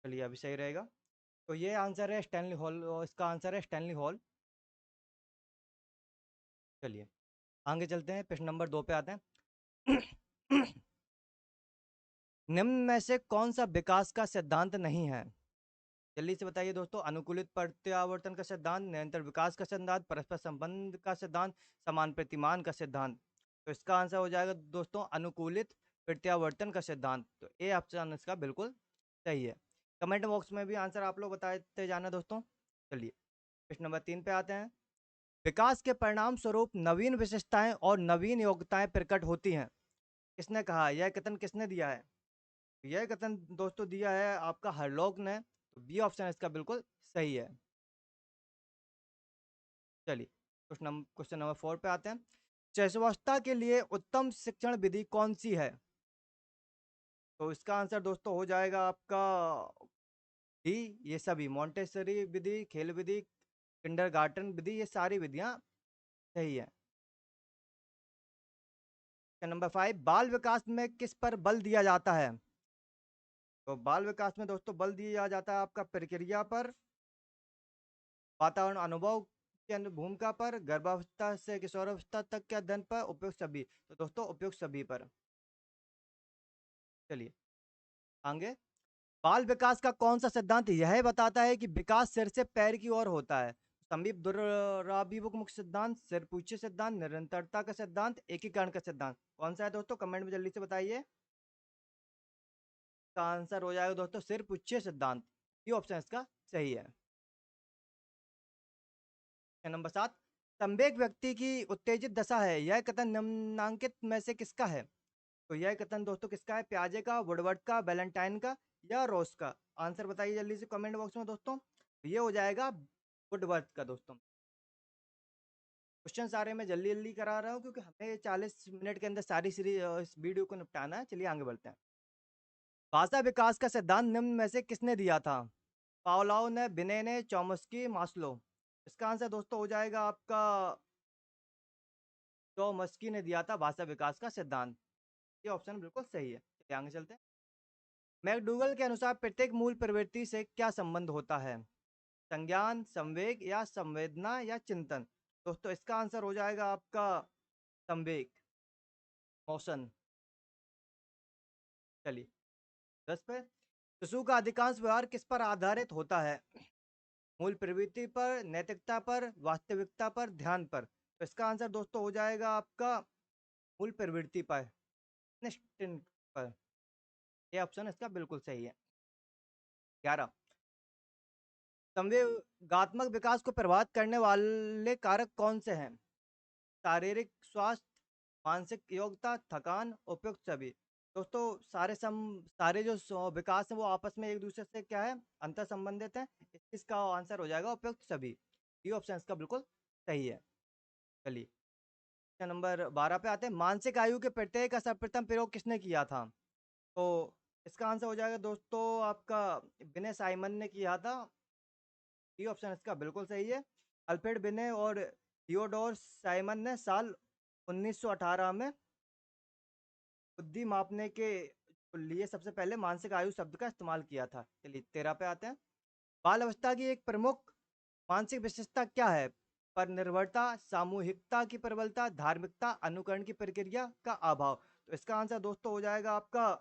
चलिए अभी सही रहेगा। तो ये आंसर है स्टैनली हॉल, इसका आंसर है स्टैनली हॉल। चलिए आगे चलते हैं, प्रश्न नंबर 2 पे आते हैं। निम्न में से कौन सा विकास का सिद्धांत नहीं है? जल्दी से बताइए दोस्तों। अनुकूलित प्रत्यावर्तन का सिद्धांत, निरंतर विकास का सिद्धांत, परस्पर संबंध का सिद्धांत, समान प्रतिमान का सिद्धांत। तो इसका आंसर हो जाएगा दोस्तों अनुकूलित प्रत्यावर्तन का सिद्धांत। तो ए ऑप्शन इसका बिल्कुल सही है। कमेंट बॉक्स में भी आंसर आप लोग बताते जाना दोस्तों। चलिए प्रश्न नंबर 3 पे आते हैं। विकास के परिणाम स्वरूप नवीन विशेषताएं और नवीन योग्यताएं प्रकट होती हैं। किसने कहा? यह कथन किसने दिया है? यह कथन दोस्तों दिया है आपका हरलोक ने। तो बी ऑप्शन इसका बिल्कुल सही है। चलिए क्वेश्चन नंबर 4 पे आते हैं। शिशुअवस्था के लिए उत्तम शिक्षण विधि कौन सी है? तो इसका आंसर दोस्तों हो जाएगा आपका डी। ये सभी मॉन्टेसरी विधि, खेल विधि, किंडरगार्टन विधि, ये सारी विधियां सही है। नंबर 5, बाल विकास में किस पर बल दिया जाता है? तो बाल विकास में दोस्तों बल दिया जाता है आपका प्रक्रिया पर, वातावरण अनुभव की भूमिका पर, गर्भावस्था से किशोरावस्था तक के अध्ययन पर, उपयुक्त सभी। तो दोस्तों उपयुक्त सभी पर। चलिए आगे। बाल विकास का कौन सा सिद्धांत यह बताता है कि विकास सिर से पैर की ओर होता है? समीप दुर्राभिमुख सिद्धांत, सिरपूच्छे सिद्धांत, निरंतरता का सिद्धांत, एकीकरण का सिद्धांत। कौन सा है दोस्तों? कमेंट में जल्दी से बताइए। का आंसर हो जाएगा दोस्तों सिरपूच्छे सिद्धांत। ये ऑप्शन इसका सही है। नंबर 7, संवेग व्यक्ति की उत्तेजित दशा है, यह कथन निम्नांकित में से किसका है? तो यह कथन दोस्तों किसका है? प्याजे का, वुडवर्ड का, वैलेंटाइन का, या रोस का? आंसर बताइए जल्दी से कमेंट बॉक्स में दोस्तों। तो ये हो जाएगा वुडवर्ड का दोस्तों। क्वेश्चन सारे मैं जल्दी जल्दी करा रहा हूँ क्योंकि हमें 40 मिनट के अंदर सारी सीरीज इस वीडियो को निपटाना है। चलिए आगे बढ़ते हैं। भाषा विकास का सिद्धांत निम्न में से किसने दिया था? पावलोव ने, बिने ने, चॉम्स्की, मास्लो। इसका आंसर दोस्तों हो जाएगा आपका चॉम्स्की ने दिया था भाषा विकास का सिद्धांत। ये ऑप्शन बिल्कुल सही है। चलिए आगे चलते हैं। मैकडूगल के अनुसार प्रत्येक मूल प्रवृत्ति से क्या संबंध होता है? संज्ञान, संवेग, या संवेदना, या चिंतन। दोस्तों इसका आंसर हो जाएगा आपका संवेग, मोशन। चलिए 10 पे। शिशु का अधिकांश व्यवहार किस पर आधारित होता है? मूल प्रवृत्ति पर, नैतिकता पर, वास्तविकता पर, ध्यान पर। तो इसका आंसर दोस्तों हो जाएगा आपका मूल प्रवृत्ति पर, इंस्टिंक्ट पर। ये ऑप्शन इसका बिल्कुल सही है। 11, संवेगात्मक विकास को प्रभावित करने वाले कारक कौन से हैं? शारीरिक स्वास्थ्य, मानसिक योग्यता, थकान, उपयुक्त सभी। दोस्तों सारे जो विकास है वो आपस में एक दूसरे से क्या है? अंतर संबंधित है। इसका आंसर हो जाएगा उपयुक्त सभी। ये ऑप्शन इसका बिल्कुल सही है। चलिए क्वेश्चन नंबर 12 पे आते हैं। मानसिक आयु के प्रत्यय का सर्वप्रथम प्रयोग किसने किया था? तो इसका आंसर हो जाएगा दोस्तों आपका विनय साइमन ने किया था। ये ऑप्शन इसका बिल्कुल सही है। अल्फ्रेड बिने और थियोडोर साइमन ने साल 1918 में बुद्धि मापने के लिए सबसे पहले मानसिक आयु शब्द का इस्तेमाल किया था। चलिए 13 पे आते हैं। बाल अवस्था की एक प्रमुख मानसिक विशेषता क्या है? पर निर्भरता, सामूहिकता की प्रबलता, धार्मिकता, अनुकरण की प्रक्रिया का अभाव। तो इसका आंसर दोस्तों हो जाएगा आपका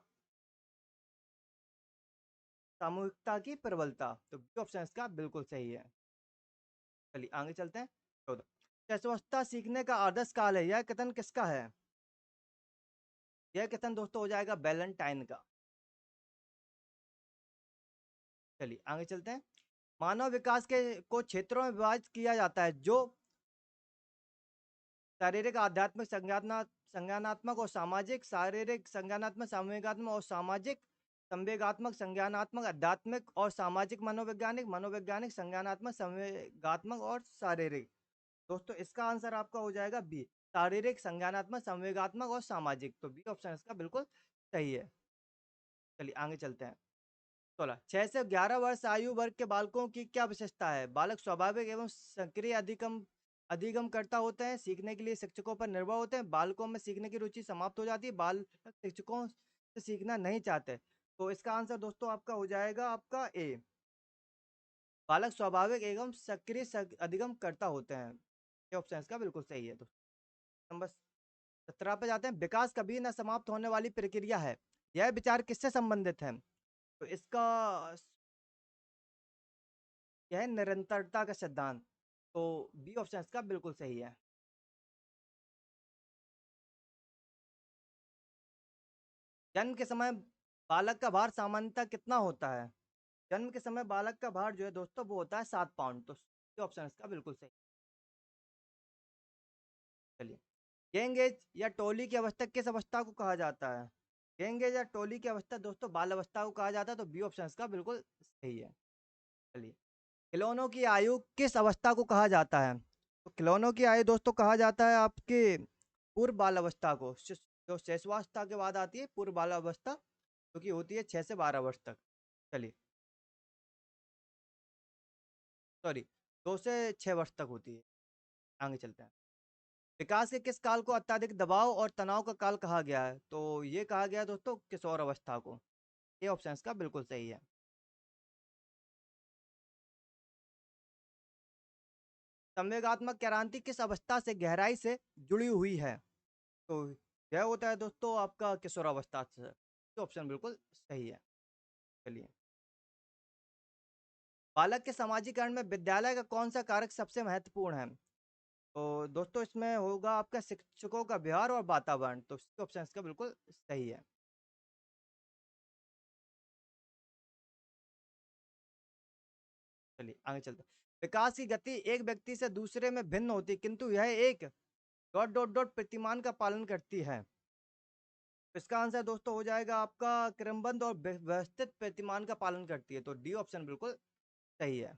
सामूहिकता की प्रबलता। तो बी ऑप्शन इसका बिल्कुल सही है। चलिए आगे चलते हैं। 14, शिशुअवस्था सीखने का आदर्श काल है, यह कथन किसका है? यह कथन दोस्तों हो जाएगा बैलेंटाइन का। चलिए आगे चलते हैं। मानव विकास के को क्षेत्रों में विभाजित किया जाता है जो शारीरिक, आध्यात्मिक, संज्ञानात्मक और सामाजिक। शारीरिक, संज्ञानात्मक, संवेगात्मक और सामाजिक। संवेगात्मक, संज्ञानात्मक, आध्यात्मिक और सामाजिक। मनोवैज्ञानिक, मनोवैज्ञानिक, संज्ञानात्मक, संवेगात्मक और शारीरिक। दोस्तों इसका आंसर आपका हो जाएगा बी, शारीरिक, संज्ञानात्मक, संवेगात्मक और सामाजिक। तो बी ऑप्शन इसका बिल्कुल सही है। चलिए आगे चलते हैं। 16, 6 से 11 वर्ष आयु वर्ग के बालकों की क्या विशेषता है? बालक स्वाभाविक एवं सक्रिय अधिगम अधिगम करता होते हैं, सीखने के लिए शिक्षकों पर निर्भर होते हैं, बालकों में सीखने की रुचि समाप्त हो जाती है, बालक शिक्षकों से सीखना नहीं चाहते। तो इसका आंसर दोस्तों आपका हो जाएगा आपका ए। बालक स्वाभाविक एवं सक्रिय अधिगम करता होते हैं। ये ऑप्शन इसका बिल्कुल सही है। तो नंबर 17 पे जाते हैं। विकास कभी न समाप्त होने वाली प्रक्रिया है, यह विचार किससे संबंधित है? तो इसका यह है निरंतरता का सिद्धांत। तो बी ऑप्शन इसका बिल्कुल सही है। जन्म के समय बालक का भार सामान्यतः कितना होता है? जन्म के समय बालक का भार जो है दोस्तों वो होता है 7 पाउंड। तो ये ऑप्शन इसका बिल्कुल सही। चलिए, गैंग एज या टोली की अवस्था किस अवस्था को कहा जाता है? गैंग एज या टोली की अवस्था दोस्तों बाल अवस्था को कहा जाता है। तो बी ऑप्शन इसका बिल्कुल सही है। चलिए, खिलौनों की आयु किस अवस्था को कहा जाता है? तो खिलौनों की आयु दोस्तों कहा जाता है आपके पूर्व बाल अवस्था को। जो शैशवावस्था के बाद आती है पूर्व बाल अवस्था, जो कि होती है 6 से 12 वर्ष तक। चलिए, सॉरी, 2 से 6 वर्ष तक होती है। आगे चलते हैं। विकास के किस काल को अत्यधिक दबाव और तनाव का काल कहा गया है? तो ये कहा गया है दोस्तों किशोर अवस्था को। ये ऑप्शन इसका बिल्कुल सही है। संवेगात्मक क्रांति किस अवस्था से गहराई से जुड़ी हुई है? तो यह होता है दोस्तों आपका किशोरावस्था से। तो ऑप्शन बिल्कुल सही है। चलिए, बालक के समाजीकरण में विद्यालय का कौन सा कारक सबसे महत्वपूर्ण है? तो दोस्तों इसमें होगा आपका शिक्षकों का व्यवहार और वातावरण। तो ऑप्शन इसका बिल्कुल सही है। चलिए आगे चलते हैं। विकास की गति एक व्यक्ति से दूसरे में भिन्न होती है, किंतु यह एक डॉट डॉट डॉट प्रतिमान का पालन करती है। तो इसका आंसर दोस्तों हो जाएगा आपका क्रमबद्ध और व्यवस्थित प्रतिमान का पालन करती है। तो डी ऑप्शन बिल्कुल सही है।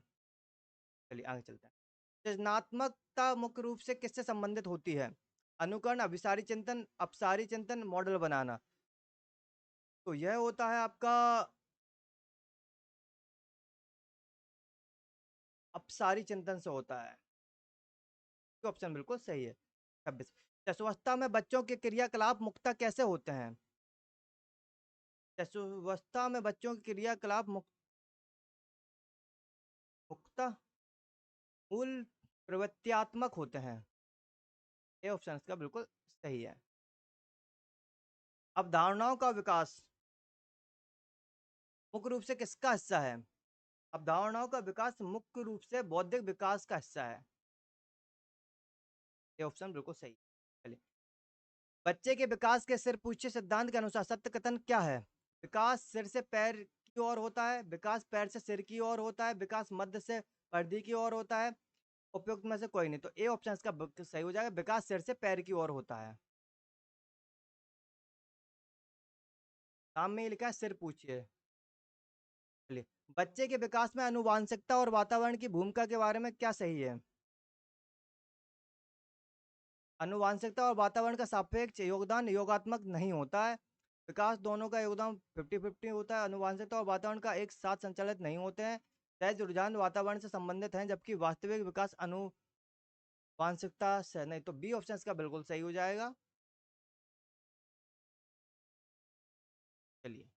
चलिए आगे चलते हैं। सृजनात्मकता मुख्य रूप से किससे संबंधित होती है? अनुकरण, अभिसारी चिंतन, अपसारी चिंतन, मॉडल बनाना। तो यह होता है आपका अपसारी चिंतन से होता है। तो ऑप्शन बिल्कुल सही है। 26। शिशुअवस्था में बच्चों के क्रियाकलाप मुख्यतः कैसे होते हैं? शिशुअवस्था में बच्चों के क्रियाकलाप मुख्यतः मूल प्रवृत्त्यात्मक होते हैं। ये ऑप्शन इसका बिल्कुल सही है। अवधारणाओं का विकास मुख्य रूप से किसका हिस्सा है? अवधारणाओं का विकास मुख्य रूप से बौद्धिक विकास का हिस्सा है। ये ऑप्शन बिल्कुल सही है। चलिए, बच्चे के विकास के सिर पूछे सिद्धांत के अनुसार सत्य कथन क्या है? विकास सिर से पैर की ओर होता है, विकास पैर से सिर की ओर होता है, विकास मध्य से परिधि की ओर होता है, उपयुक्त में से कोई नहीं। तो ए ऑप्शन इसका सही हो जाएगा, विकास सिर से पैर की ओर होता है। नाम में ही लिखा है सिर पूछिए। चलिए, बच्चे के विकास में आनुवांशिकता और वातावरण की भूमिका के बारे में क्या सही है? आनुवांशिकता और वातावरण का सापेक्ष योगदान योगात्मक नहीं होता है। विकास दोनों का योगदान 50-50 होता है। आनुवांशिकता और वातावरण का एक साथ संचालित नहीं होते हैं। सहज रुझान वातावरण से संबंधित हैं, जबकि वास्तविक विकास आनुवांशिकता से नहीं। तो बी ऑप्शन इसका बिल्कुल सही हो जाएगा। चलिए,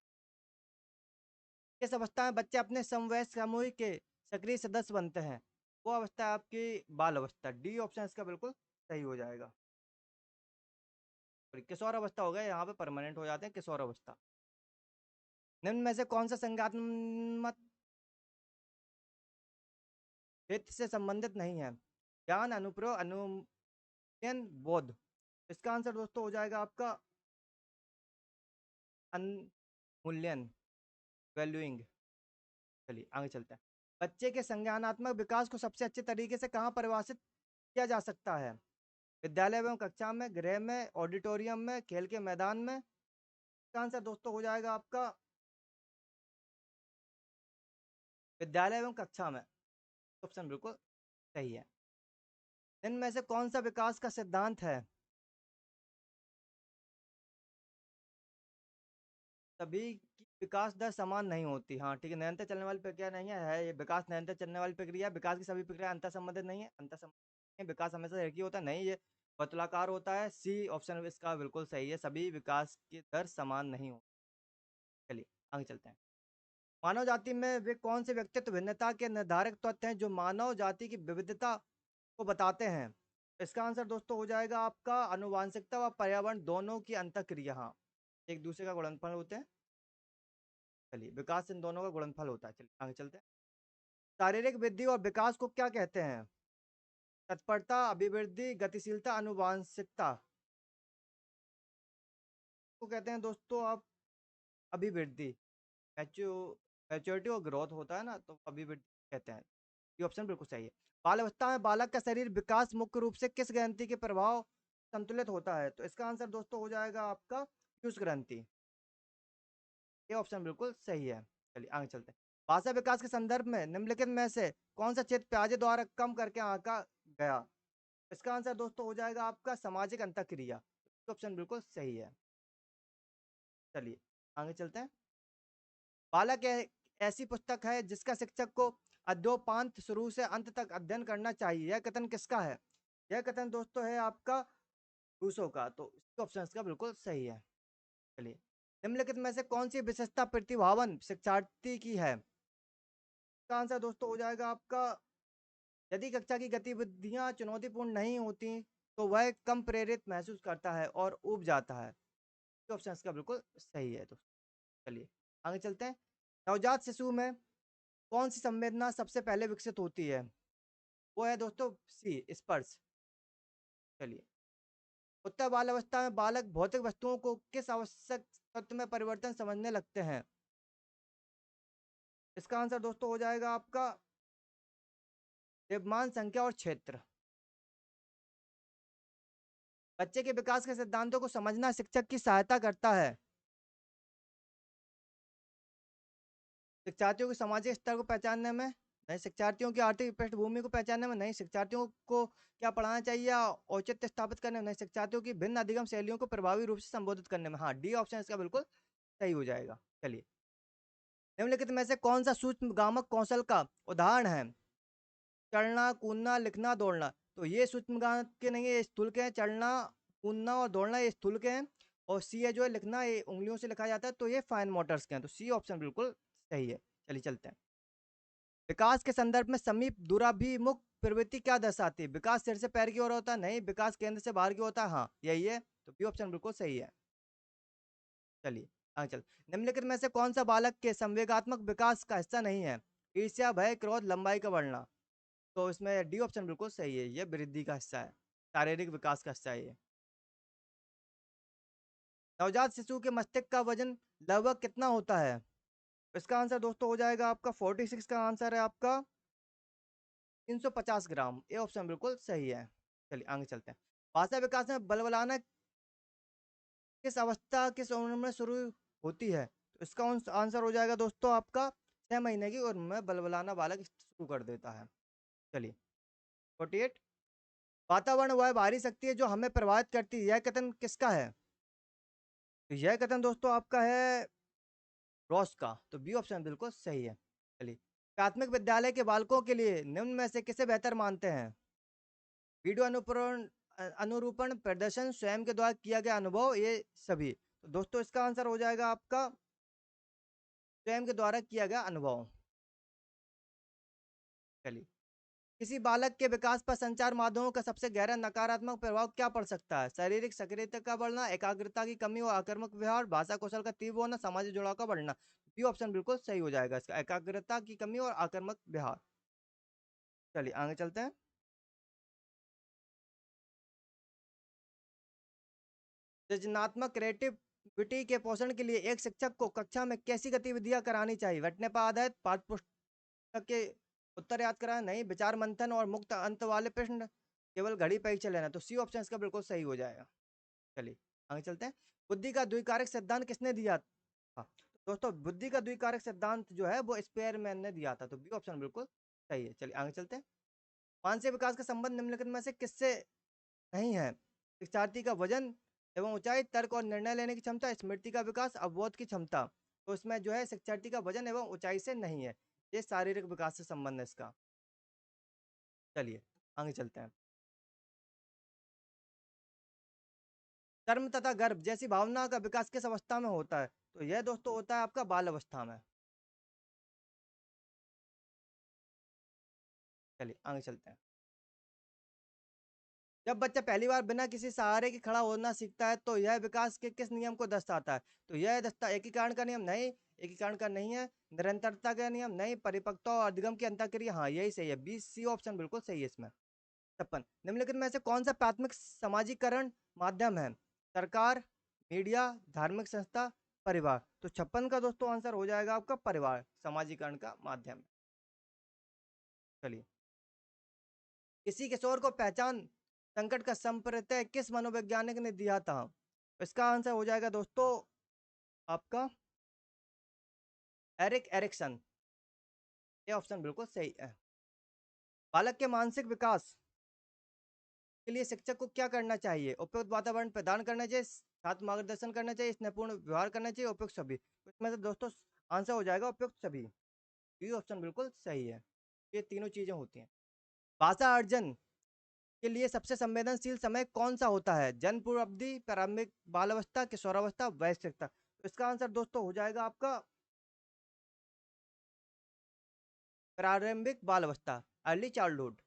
किस अवस्था में बच्चे अपने समवयस्क समूह के सक्रिय सदस्य बनते हैं? वो अवस्था है आपकी बाल अवस्था। डी ऑप्शन इसका बिल्कुल सही हो जाएगा। और किशोर अवस्था हो गया, यहाँ पे परमानेंट हो जाते हैं किशोर अवस्था। निम्न में से कौन सा संज्ञानात्मक हित से संबंधित नहीं है? ज्ञान, अनुप्रयोग, अनुयन, बोध। इसका आंसर दोस्तों हो जाएगा आपका अनमूल्यन, वैल्यूइंग। चलिए आगे चलते हैं। बच्चे के संज्ञानात्मक विकास को सबसे अच्छे तरीके से कहाँ परिभाषित किया जा सकता है? विद्यालय एवं कक्षा में, गृह में, ऑडिटोरियम में, खेल के मैदान में। इसका आंसर दोस्तों हो जाएगा आपका विद्यालय एवं कक्षा में। ऑप्शन बिल्कुल सही है। इनमें से कौन सा विकास का सिद्धांत है? सभी की विकास दर समान नहीं होती। हाँ ठीक है, निरंतर चलने वाली प्रक्रिया नहीं है ये। विकास निरंतर चलने वाली प्रक्रिया, विकास की सभी प्रक्रिया अंतर संबंधित नहीं है। अंतर संबंधित विकास हमेशा एक ही होता है, नहीं ये वर्तुलाकार होता है। सी ऑप्शन इसका बिल्कुल सही है, सभी विकास की दर समान नहीं होती। चलिए आगे चलते हैं। मानव जाति में वे कौन से व्यक्तित्व भिन्नता के निर्धारक तत्व हैं जो मानव जाति की विविधता को बताते हैं? इसका आंसर दोस्तों हो जाएगा आपका आनुवांशिकता व पर्यावरण दोनों की अंतःक्रिया। हाँ, एक दूसरे का गुणनफल होते हैं। चलिए विकास इन दोनों का गुणनफल होता है। चलिए आगे चलते हैं। शारीरिक वृद्धि और विकास को क्या कहते हैं? तत्परता, अभिवृद्धि, गतिशीलता, आनुवांशिकता को कहते हैं दोस्तों आप अभिवृद्धि। मैच्योरिटी और ग्रोथ होता है ना, तो अभिवृद्धि कहते हैं। ये ऑप्शन बिल्कुल सही है। बाल अवस्था में बालक का शरीर विकास मुख्य रूप से किस ग्रंथि के प्रभाव संतुलित होता है? तो इसका आंसर दोस्तों हो जाएगा आपका पीयूष ग्रंथि। ये ऑप्शन बिल्कुल सही है। चलिए आगे चलते हैं। भाषा विकास के संदर्भ में निम्नलिखित में से कौन सा क्षेत्र प्याजे द्वारा कम करके आंका गया? इसका आंसर दोस्तों हो जाएगा आपका सामाजिक अंतःक्रिया। ऑप्शन बिल्कुल सही है। चलिए आगे चलते हैं। बालक ऐसी पुस्तक है जिसका शिक्षक को अध्योपांत शुरू से अंत तक अध्ययन करना चाहिए। यह कथन किसका है? यह कथन दोस्तों है आपका रूसो का। तो ऑप्शन इसका बिल्कुल सही है। चलिए निम्नलिखित में से कौन सी विशेषता प्रतिभावान शिक्षार्थी की है? इसका आंसर दोस्तों हो जाएगा आपका यदि कक्षा की गतिविधियां चुनौतीपूर्ण नहीं होती तो वह कम प्रेरित महसूस करता है और ऊब जाता है। ऑप्शन इसका बिल्कुल सही है दोस्तों। चलिए आगे चलते हैं। नवजात शिशु में कौन सी संवेदना सबसे पहले विकसित होती है? वो है दोस्तों सी, स्पर्श। चलिए उत्तर बाल अवस्था में बालक भौतिक वस्तुओं को किस आवश्यक तत्व में परिवर्तन समझने लगते हैं? इसका आंसर दोस्तों हो जाएगा आपका द्रव्यमान, संख्या और क्षेत्र। बच्चे के विकास के सिद्धांतों को समझना शिक्षक की सहायता करता है। शिक्षार्थियों के सामाजिक स्तर को पहचानने में नहीं, शिक्षार्थियों की आर्थिक पृष्ठभूमि को पहचानने में नहीं, शिक्षार्थियों को क्या पढ़ाना चाहिए या औचित्य स्थापित करने में नहीं, शिक्षार्थियों की भिन्न अधिगम शैलियों को प्रभावी रूप से संबोधित करने में। हाँ, डी ऑप्शन इसका बिल्कुल सही हो जाएगा। चलिए निम्नलिखित में से कौन सा सूक्ष्म गामक कौशल का उदाहरण है? चढ़ना, कूदना, लिखना, दौड़ना। तो ये सूक्ष्म गामक के नहीं है, ये स्थूल के हैं। चढ़ना, कूदना और दौड़ना ये स्थूल के हैं। और सी है जो है लिखना, ये उंगलियों से लिखा जाता है, तो ये फाइन मोटर्स के हैं। तो सी ऑप्शन बिल्कुल सही है। चलिए चलते हैं। विकास के संदर्भ में समीप दूराभिमुख प्रवृत्ति क्या दर्शाती है? विकास सिर से पैर की ओर होता है? नहीं। विकास केंद्र से बाहर की होता है? हाँ, यही है। तो बी ऑप्शन बिल्कुल सही है। चलिए आगे चल। निम्नलिखित में से कौन सा बालक के संवेगात्मक विकास का हिस्सा नहीं है? ईर्ष्या, भय, क्रोध, लंबाई का बढ़ना। तो इसमें डी ऑप्शन बिल्कुल सही है, ये वृद्धि का हिस्सा है, शारीरिक विकास का हिस्सा है ये। नवजात शिशु के मस्तिष्क का वजन लगभग कितना होता है? इसका आंसर दोस्तों हो जाएगा आपका 46। का आंसर है आपका 350 ग्राम। ये ऑप्शन बिल्कुल सही है। चलिए आगे चलते हैं। भाषा विकास में बलबलाना किस अवस्था किस उम्र में शुरू होती है? तो इसका आंसर हो जाएगा दोस्तों आपका 6 महीने की उम्र में बलबलाना बालक शुरू कर देता है। चलिए 48। वातावरण वह भारी शक्ति है जो हमें प्रभावित करती है। यह कथन किसका है? तो यह कथन दोस्तों आपका है रॉस का। तो बी ऑप्शन बिल्कुल सही है। चलिए प्राथमिक विद्यालय के बालकों के लिए निम्न में से किसे बेहतर मानते हैं? वीडियो अनुपूरण अनुरूपण, प्रदर्शन, स्वयं के द्वारा किया गया अनुभव, ये सभी। तो दोस्तों इसका आंसर हो जाएगा आपका स्वयं के द्वारा किया गया अनुभव। चलिए किसी बालक के विकास पर संचार माध्यमों का सबसे गहरा नकारात्मक प्रभाव क्या पड़ सकता है? शारीरिक सक्रियता का बढ़ना, एकाग्रता की कमी और आक्रामक व्यवहार, भाषा कौशल का तीव्र होना, सामाजिक जुड़ाव का बढ़ना। बी ऑप्शन बिल्कुल सही हो जाएगा इसका, एकाग्रता की कमी और आक्रामक व्यवहार। चलिए आगे चलते हैं। सृजनात्मक क्रिएटिविटी के पोषण के लिए एक शिक्षक को कक्षा में कैसी गतिविधियां करानी चाहिए? रटने पर आधारित पाठ्य पुस्तक के उत्तर याद कराना, नहीं। विचार मंथन और मुक्त अंत वाले प्रश्न, केवल घड़ी परीक्षा लेना। तो सी ऑप्शन इसका बिल्कुल सही हो जाएगा। चलिए आगे चलते हैं। बुद्धि का द्विकारक सिद्धांत किसने दिया था? दोस्तों बुद्धि का द्विकारक सिद्धांत जो है वो स्पेयरमैन ने दिया था। तो बी ऑप्शन बिल्कुल सही है। चलिए आगे चलते हैं। मानसिक विकास का संबंध निम्नलिखित में से किससे नहीं है? शिक्षार्थी का वजन एवं ऊंचाई, तर्क और निर्णय लेने की क्षमता, स्मृति का विकास, अवबोध की क्षमता। तो इसमें जो है शिक्षार्थी का वजन एवं ऊंचाई से नहीं है, ये शारीरिक विकास से संबंध है इसका। चलिए आगे चलते हैं। शर्म तथा गर्व जैसी भावना का विकास किस अवस्था में होता है? तो यह दोस्तों होता है आपका बाल अवस्था में। चलिए आगे चलते हैं। जब बच्चा पहली बार बिना किसी सहारे के खड़ा होना सीखता है तो यह विकास के किस नियम को दर्शाता है? तो यह एकीकरण का नियम नहीं, एकीकरण का नहीं है। निरंतरता का नियम नहीं, परिपक्वता और अधिगम की अंतःक्रिया, हाँ यही सही है, बी सी ऑप्शन बिल्कुल सही है इसमें। 56 निम्नलिखित में से कौन सा प्राथमिक सामाजिकरण माध्यम है? सरकार, मीडिया, धार्मिक संस्था, परिवार। तो 56 का दोस्तों आंसर हो जाएगा आपका परिवार सामाजिकरण का माध्यम। चलिए, किसी किशोर को पहचान संकट का संप्रत्यय किस मनोवैज्ञानिक ने दिया था? इसका आंसर हो जाएगा दोस्तों आपका एरिक एरिक्सन। ये ऑप्शन बिल्कुल सही है। बालक के मानसिक विकास के लिए शिक्षक को क्या करना चाहिए? उपयुक्त वातावरण प्रदान करना चाहिए, छात्र मार्गदर्शन करना चाहिए, स्नेहपूर्ण व्यवहार करना चाहिए, उपयुक्त सभी। तो इसमें से दोस्तों आंसर हो जाएगा उपयुक्त सभी। ये ऑप्शन बिल्कुल सही है। ये तीनों चीजें होती हैं। भाषा अर्जन के लिए सबसे संवेदनशील समय कौन सा होता है? जन्म पूर्व अवधि, प्रारंभिक बाल अवस्था, किशोरावस्था, वयस्कता। तो इसका आंसर दोस्तों हो जाएगा आपका प्रारंभिक बाल अवस्था, अर्ली चाइल्डहुड।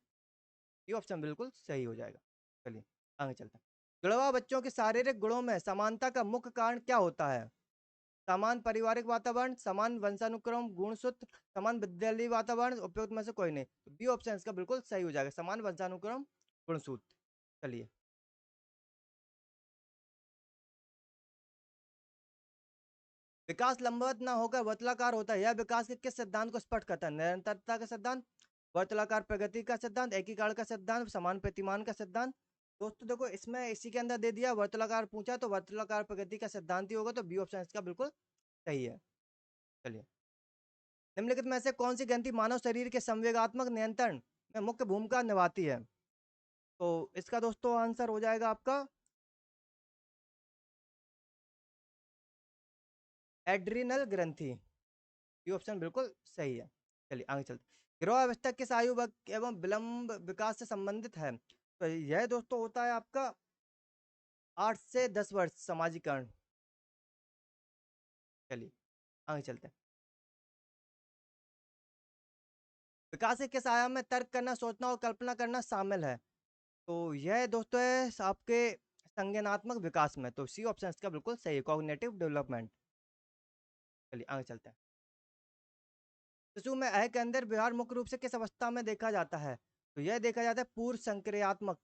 ये ऑप्शन बिल्कुल सही हो जाएगा। चलिए आगे चलते हैं। जुड़वा बच्चों के शारीरिक गुणों में समानता का मुख्य कारण क्या होता है? समान पारिवारिक वातावरण, समान वंशानुक्रम, गुणसूत्र, समान विद्यालय वातावरण, उपयुक्त में से कोई नहीं। तो बी ऑप्शन इसका बिल्कुल सही हो जाएगा, समान वंशानुक्रम, गुणसूत्र। चलिए, विकास लंबवत ना होकर वर्तुलाकार होता है, यह विकास के किस सिद्धांत को स्पष्ट करता है? निरंतरता का सिद्धांत, वर्तुलाकार प्रगति का सिद्धांत, एकीकरण का सिद्धांत, समान प्रतिमान का सिद्धांत। दोस्तों देखो इसमें इसी के अंदर दे दिया वर्तुलाकार पूछा तो वर्तुलाकार प्रगति का सिद्धांत ही होगा, तो बी ऑप्शन इसका बिल्कुल सही है। चलिए, निम्नलिखित में से कौन सी ग्रंथि मानव शरीर के संवेगात्मक नियंत्रण में मुख्य भूमिका निभाती है? तो इसका दोस्तों आंसर हो जाएगा आपका एड्रिनल ग्रंथि। ये ऑप्शन बिल्कुल सही है। चलिए आगे चलते हैं। गर्भावस्था किस आयु वर्ग एवं विलंब विकास से संबंधित है? तो यह दोस्तों होता है आपका 8 से 10 वर्ष सामाजिकरण। चलिए आगे चलते हैं। विकास के किस आयाम में तर्क करना, सोचना और कल्पना करना शामिल है? तो यह दोस्तों है आपके संज्ञानात्मक विकास में, तो सी ऑप्शन इसका बिल्कुल सही है, कॉग्निटिव डेवलपमेंट। चलिए आगे चलते हैं। शिशु में अह के अंदर व्यवहार मुख्य रूप से किस अवस्था में देखा जाता है? तो यह देखा जाता है पूर्व संक्रियात्मक।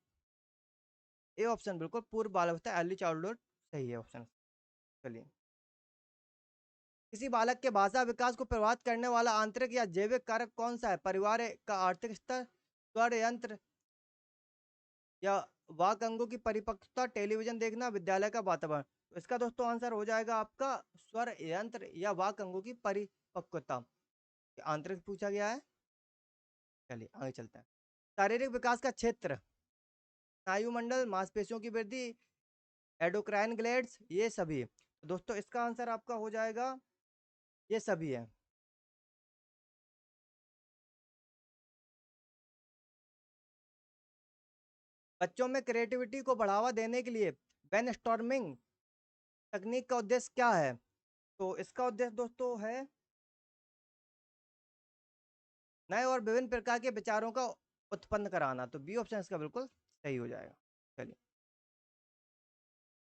ए ऑप्शन बिल्कुल पूर्व बाल अवस्था, अर्ली चाइल्डहुड सही है ऑप्शन। चलिए, किसी बालक के भाषा विकास को प्रभावित करने वाला आंतरिक या जैविक कारक कौन सा है? परिवार का आर्थिक स्तर, स्वर यंत्र या वाक अंगों की परिपक्वता, टेलीविजन देखना, विद्यालय का वातावरण। तो इसका दोस्तों आंसर हो जाएगा आपका स्वर यंत्र या वाक अंगों की परिपक्वता। आंतरिक पूछा गया है। चलिए आगे चलते हैं। शारीरिक विकास का क्षेत्र, स्नायुमंडल, मांसपेशियों की वृद्धि, एडोक्राइन ग्लैंड्स, ये सभी। तो दोस्तों इसका आंसर आपका हो जाएगा ये सभी है। बच्चों में क्रिएटिविटी को बढ़ावा देने के लिए ब्रेनस्टॉर्मिंग तकनीक का उद्देश्य क्या है? तो इसका उद्देश्य दोस्तों है नए और विभिन्न प्रकार के विचारों का उत्पन्न कराना, तो बी ऑप्शन इसका बिल्कुल सही हो जाएगा। चलिए,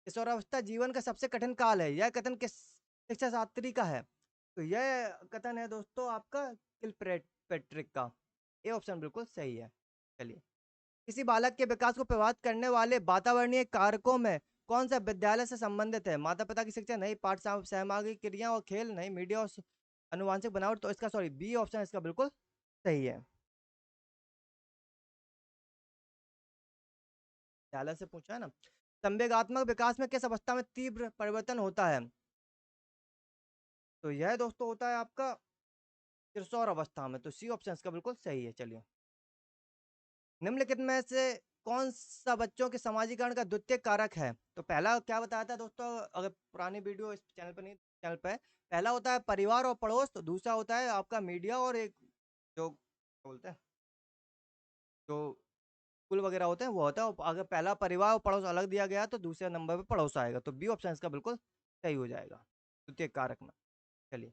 किशोरावस्था जीवन का सबसे कठिन काल है, यह कथन किस शिक्षा शास्त्री का है? तो यह कथन है दोस्तों आपका किलपैट्रिक का। ये ऑप्शन बिल्कुल सही है। चलिए, किसी बालक के विकास को प्रभावित करने वाले वातावरणीय कारकों में कौन सा विद्यालय से संबंधित है? माता पिता की शिक्षा नहीं, पाठ सहभागी क्रिया और खेल नहीं, मीडिया और अनुवांशिक बनावट। तो इसका सॉरी बी ऑप्शन इसका बिल्कुल सही है। विद्यालय से पूछा है ना। संवेगात्मक विकास में किस अवस्था में तीव्र परिवर्तन होता है? तो यह दोस्तों होता है आपका किशोर अवस्था में, तो सी ऑप्शन इसका बिल्कुल सही है। चलिए, निम्नलिखित में से कौन सा बच्चों के समाजीकरण का द्वितीय कारक है? तो पहला क्या बताया था दोस्तों, अगर पुरानी वीडियो इस चैनल पर नहीं, चैनल पे पहला होता है परिवार और पड़ोस, तो दूसरा होता है आपका मीडिया और एक जो क्या बोलते हैं जो स्कूल वगैरह होते हैं वो होता है, और अगर पहला परिवार और पड़ोस अलग दिया गया तो दूसरे नंबर पे पड़ोस आएगा, तो बी ऑप्शन इसका बिल्कुल सही हो जाएगा द्वितीय कारक में। चलिए,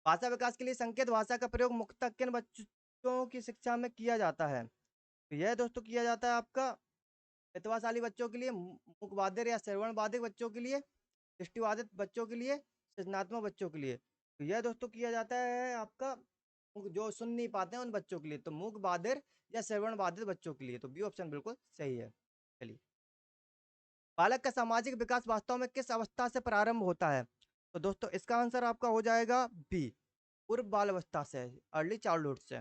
भाषा विकास के लिए संकेत भाषा का प्रयोग मुख्यतः किन बच्चों की शिक्षा में किया जाता है? तो यह दोस्तों किया जाता है आपका प्रतिभाशाली बच्चों के लिए, मूक बाधिर या श्रवण बाधित बच्चों के लिए, दृष्टिबाधित बच्चों के लिए, सृजनात्मक बच्चों के लिए। तो यह दोस्तों किया जाता है आपका जो सुन नहीं पाते हैं उन बच्चों के लिए, तो मूक बाधिर या श्रवण बाधित बच्चों के लिए, तो बी ऑप्शन बिल्कुल सही है। चलिए, बालक का सामाजिक विकास वास्तव में किस अवस्था से प्रारंभ होता है? तो दोस्तों इसका आंसर आपका हो जाएगा बी, पूर्व बाल अवस्था से, अर्ली चाइल्डहुड से।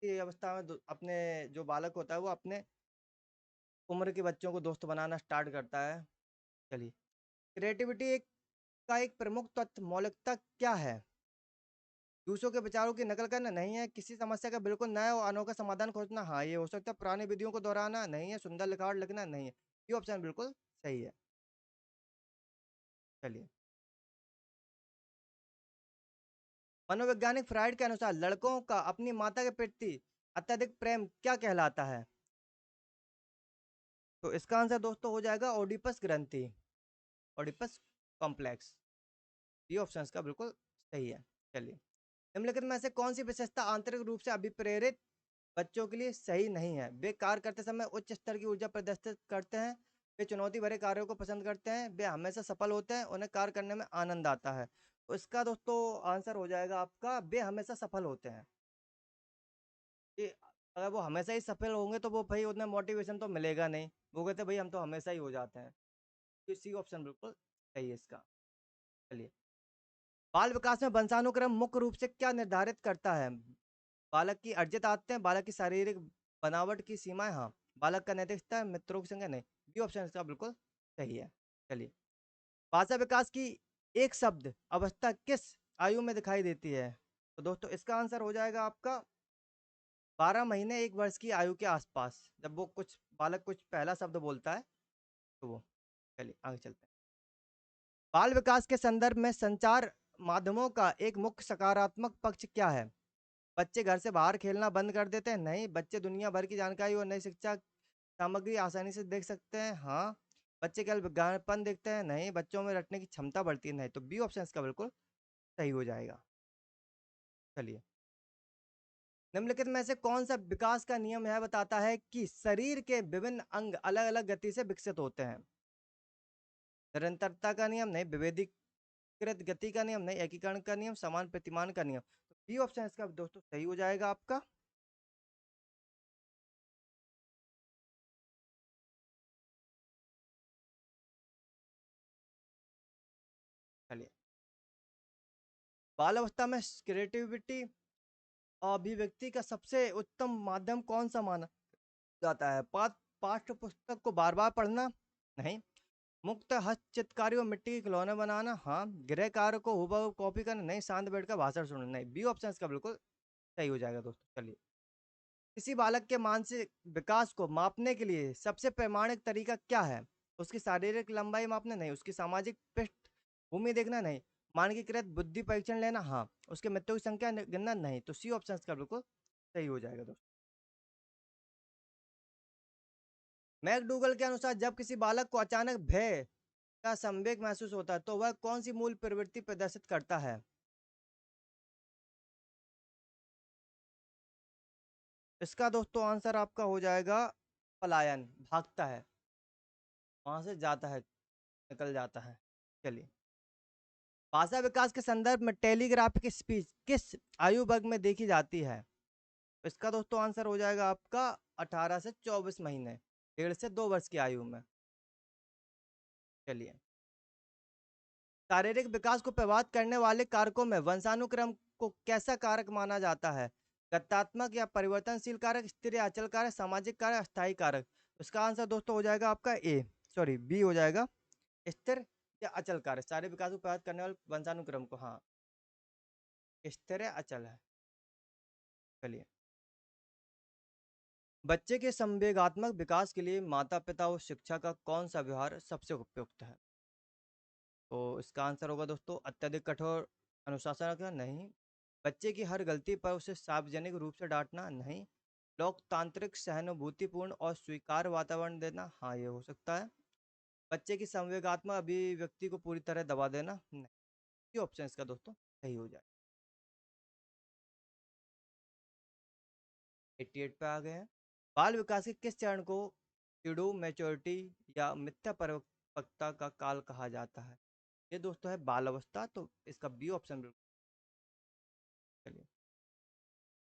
ये अवस्था में अपने जो बालक होता है वो अपने उम्र के बच्चों को दोस्त बनाना स्टार्ट करता है। चलिए, क्रिएटिविटी का एक प्रमुख तत्व मौलिकता क्या है? दूसरों के विचारों की नकल करना नहीं है, किसी समस्या का बिल्कुल नया और अनोखा समाधान खोजना, हाँ ये हो सकता है, पुरानी विधियों को दोहराना नहीं है, सुंदर लिखावट लिखना नहीं है। ये ऑप्शन बिल्कुल सही है। चलिए, मनोवैज्ञानिक फ्राइड के अनुसार लड़कों का अपनी माता के प्रति अत्यधिक प्रेम क्या कहलाता है? तो इसका आंसर दोस्तों हो जाएगा ओडिपस ग्रंथि, ओडिपस कॉम्प्लेक्स। ये ऑप्शन इसका बिल्कुल सही है। चलिए, निम्नलिखित में से कौन सी विशेषता आंतरिक रूप से अभिप्रेरित बच्चों के लिए सही नहीं है? वे कार्य करते समय उच्च स्तर की ऊर्जा प्रदर्शित करते हैं, वे चुनौती भरे कार्यों को पसंद करते हैं, वे हमेशा सफल होते हैं, उन्हें कार्य करने में आनंद आता है। तो इसका दोस्तों आंसर हो जाएगा आपका वे हमेशा सफल होते हैं। कि अगर वो हमेशा ही सफल होंगे तो वो भाई उतना मोटिवेशन तो मिलेगा नहीं, वो कहते भाई हम तो हमेशा ही हो जाते हैं। तो सी ऑप्शन बिल्कुल सही है इसका। चलिए, बाल विकास में वंशानुक्रम मुख्य रूप से क्या निर्धारित करता है? बालक की अर्जित आदतें, बालक की शारीरिक बनावट की सीमाएं, हाँ, बालक का नैतिक स्तर, मित्रों की संख्या नहीं। बी ऑप्शन इसका बिल्कुल सही है। चलिए, भाषा विकास की एक शब्द अवस्था किस आयु में दिखाई देती है? तो दोस्तों इसका आंसर हो जाएगा आपका 12 महीने 1 वर्ष की आयु के आसपास, जब वो कुछ बालक कुछ पहला शब्द बोलता है तो वो। चलिए आगे चलते हैं। बाल विकास के संदर्भ में संचार माध्यमों का एक मुख्य सकारात्मक पक्ष क्या है? बच्चे घर से बाहर खेलना बंद कर देते हैं, नहीं। बच्चे दुनिया भर की जानकारी और नई शिक्षा सामग्री आसानी से देख सकते हैं, हाँ। बच्चे केवल विज्ञापन देखते हैं, नहीं। बच्चों में रटने की क्षमता बढ़ती है, नहीं। तो बी ऑप्शन इसका बिल्कुल सही हो जाएगा। चलिए, निम्नलिखित में से कौन सा विकास का नियम यह बताता है कि शरीर के विभिन्न अंग अलग अलग गति से विकसित होते हैं? निरंतरता का नियम नहीं, विभेदीकृत गति का नियम नहीं, एकीकरण का नियम, समान प्रतिमान का नियम। तो बी ऑप्शन इसका दोस्तों सही हो जाएगा आपका। चलिए, बाल अवस्था में क्रिएटिविटी अभिव्यक्ति का सबसे उत्तम माध्यम कौन सा माना जाता है? पाठ्य पुस्तक को बार बार पढ़ना, नहीं। मुक्त हस्त चित्रकारी और मिट्टी के खिलौने बनाना, हाँ। गृह कार्य को हुबहू कॉपी करना, नहीं। शांत बैठकर भाषण सुनना, नहीं। बी ऑप्शन इसका बिल्कुल सही हो जाएगा दोस्तों। चलिए, किसी बालक के मानसिक विकास को मापने के लिए सबसे प्रामाणिक तरीका क्या है? उसकी शारीरिक लंबाई मापना, नहीं। उसकी सामाजिक पृष्ठभूमि देखना, नहीं। मानकीकृत बुद्धि परीक्षण लेना, हाँ। उसके मित्रों की संख्या गिनना, नहीं। तो सी ऑप्शन का बिल्कुल सही हो जाएगा दोस्तों। मैकडूगल के अनुसार जब किसी बालक को अचानक भय का संवेग महसूस होता है तो वह कौन सी मूल प्रवृत्ति प्रदर्शित करता है? इसका दोस्तों आंसर आपका हो जाएगा पलायन, भागता है, वहां से जाता है, निकल जाता है। चलिए, भाषा विकास के संदर्भ में टेलीग्राफिक स्पीच किस आयु वर्ग में देखी जाती है? इसका दोस्तों आंसर हो जाएगा आपका 18 से 24 महीने, 1.5 से 2 वर्ष की आयु में। चलिए, शारीरिक विकास को प्रभावित करने वाले कारकों में वंशानुक्रम को कैसा कारक माना जाता है? गत्यात्मक या परिवर्तनशील कारक, स्थिर या अचल कारक, सामाजिक कारक, अस्थायी कारक। इसका आंसर दोस्तों हो जाएगा आपका ए, सॉरी बी हो जाएगा, स्थिर या अचल कारक। सारे विकास को प्रभावित करने वाले वंशानुक्रम को, हाँ, स्थिर या अचल है। चलिए, बच्चे के संवेगात्मक विकास के लिए माता पिता और शिक्षा का कौन सा व्यवहार सबसे उपयुक्त है? तो इसका आंसर होगा दोस्तों अत्यधिक कठोर अनुशासन रखना, नहीं। बच्चे की हर गलती पर उसे सार्वजनिक रूप से डांटना, नहीं। लोकतांत्रिक, सहानुभूतिपूर्ण और स्वीकार वातावरण देना, हाँ ये हो सकता है। बच्चे की संवेगात्मक अभिव्यक्ति को पूरी तरह दबा देना, नहीं। ये ऑप्शन इसका दोस्तों सही हो जाए। 88 पे आ गए हैं। बाल विकास के किस चरण को सिडू मैच्योरिटी या मिथ्या परिपक्वता का काल कहा जाता है? ये दोस्तों है बाल अवस्था, तो इसका बी ऑप्शन बिल्कुल। चलिए,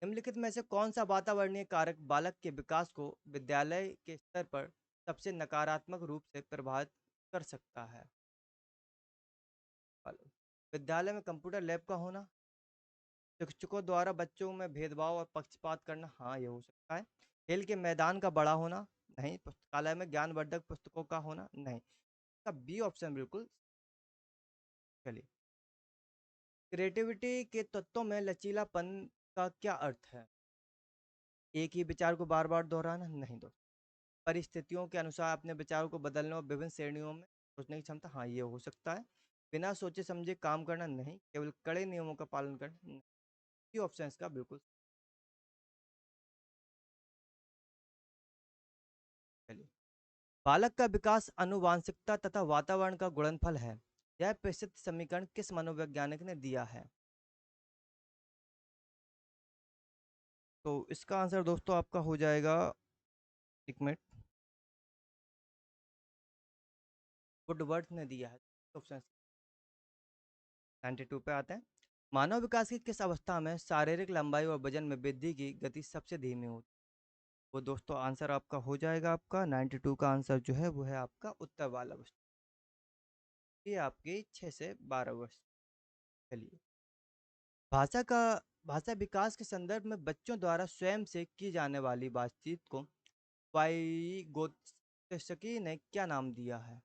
निम्नलिखित में से कौन सा वातावरणीय कारक बालक के विकास को विद्यालय के स्तर पर सबसे नकारात्मक रूप से प्रभावित कर सकता है? विद्यालय में कंप्यूटर लैब का होना, शिक्षकों द्वारा बच्चों में भेदभाव और पक्षपात करना, हाँ ये हो सकता है। खेल के मैदान का बड़ा होना, नहीं। पुस्तकालय में ज्ञानवर्धक पुस्तकों का होना, नहीं। इसका बी ऑप्शन बिल्कुल। चलिए, क्रिएटिविटी के तत्वों में लचीलापन का क्या अर्थ है? एक ही विचार को बार बार दोहराना, नहीं दोस्त। परिस्थितियों के अनुसार अपने विचारों को बदलने और विभिन्न श्रेणियों में सोचने की क्षमता, हाँ ये हो सकता है। बिना सोचे समझे काम करना, नहीं। केवल कड़े नियमों का पालन करना, नहीं। ये ऑप्शन इसका बिल्कुल। चलिए, बालक का विकास आनुवांशिकता तथा वातावरण का गुणनफल है, यह प्रसिद्ध समीकरण किस मनोवैज्ञानिक ने दिया है? तो इसका आंसर दोस्तों आपका हो जाएगा, एक मिनट, वुडवर्थ ने दिया है। ऑप्शन 92 पे आते हैं। मानव विकास की किस अवस्था में शारीरिक लंबाई और वजन में वृद्धि की गति सबसे धीमी होती है? वो दोस्तों आंसर आपका हो जाएगा, आपका 92 का आंसर जो है वो है आपका उत्तर वाला अवस्था। ये आपकी 6 से 12 वर्ष। चलिए, भाषा का भाषा विकास के संदर्भ में बच्चों द्वारा स्वयं से की जाने वाली बातचीत को वाइगोत्स्की ने क्या नाम दिया है?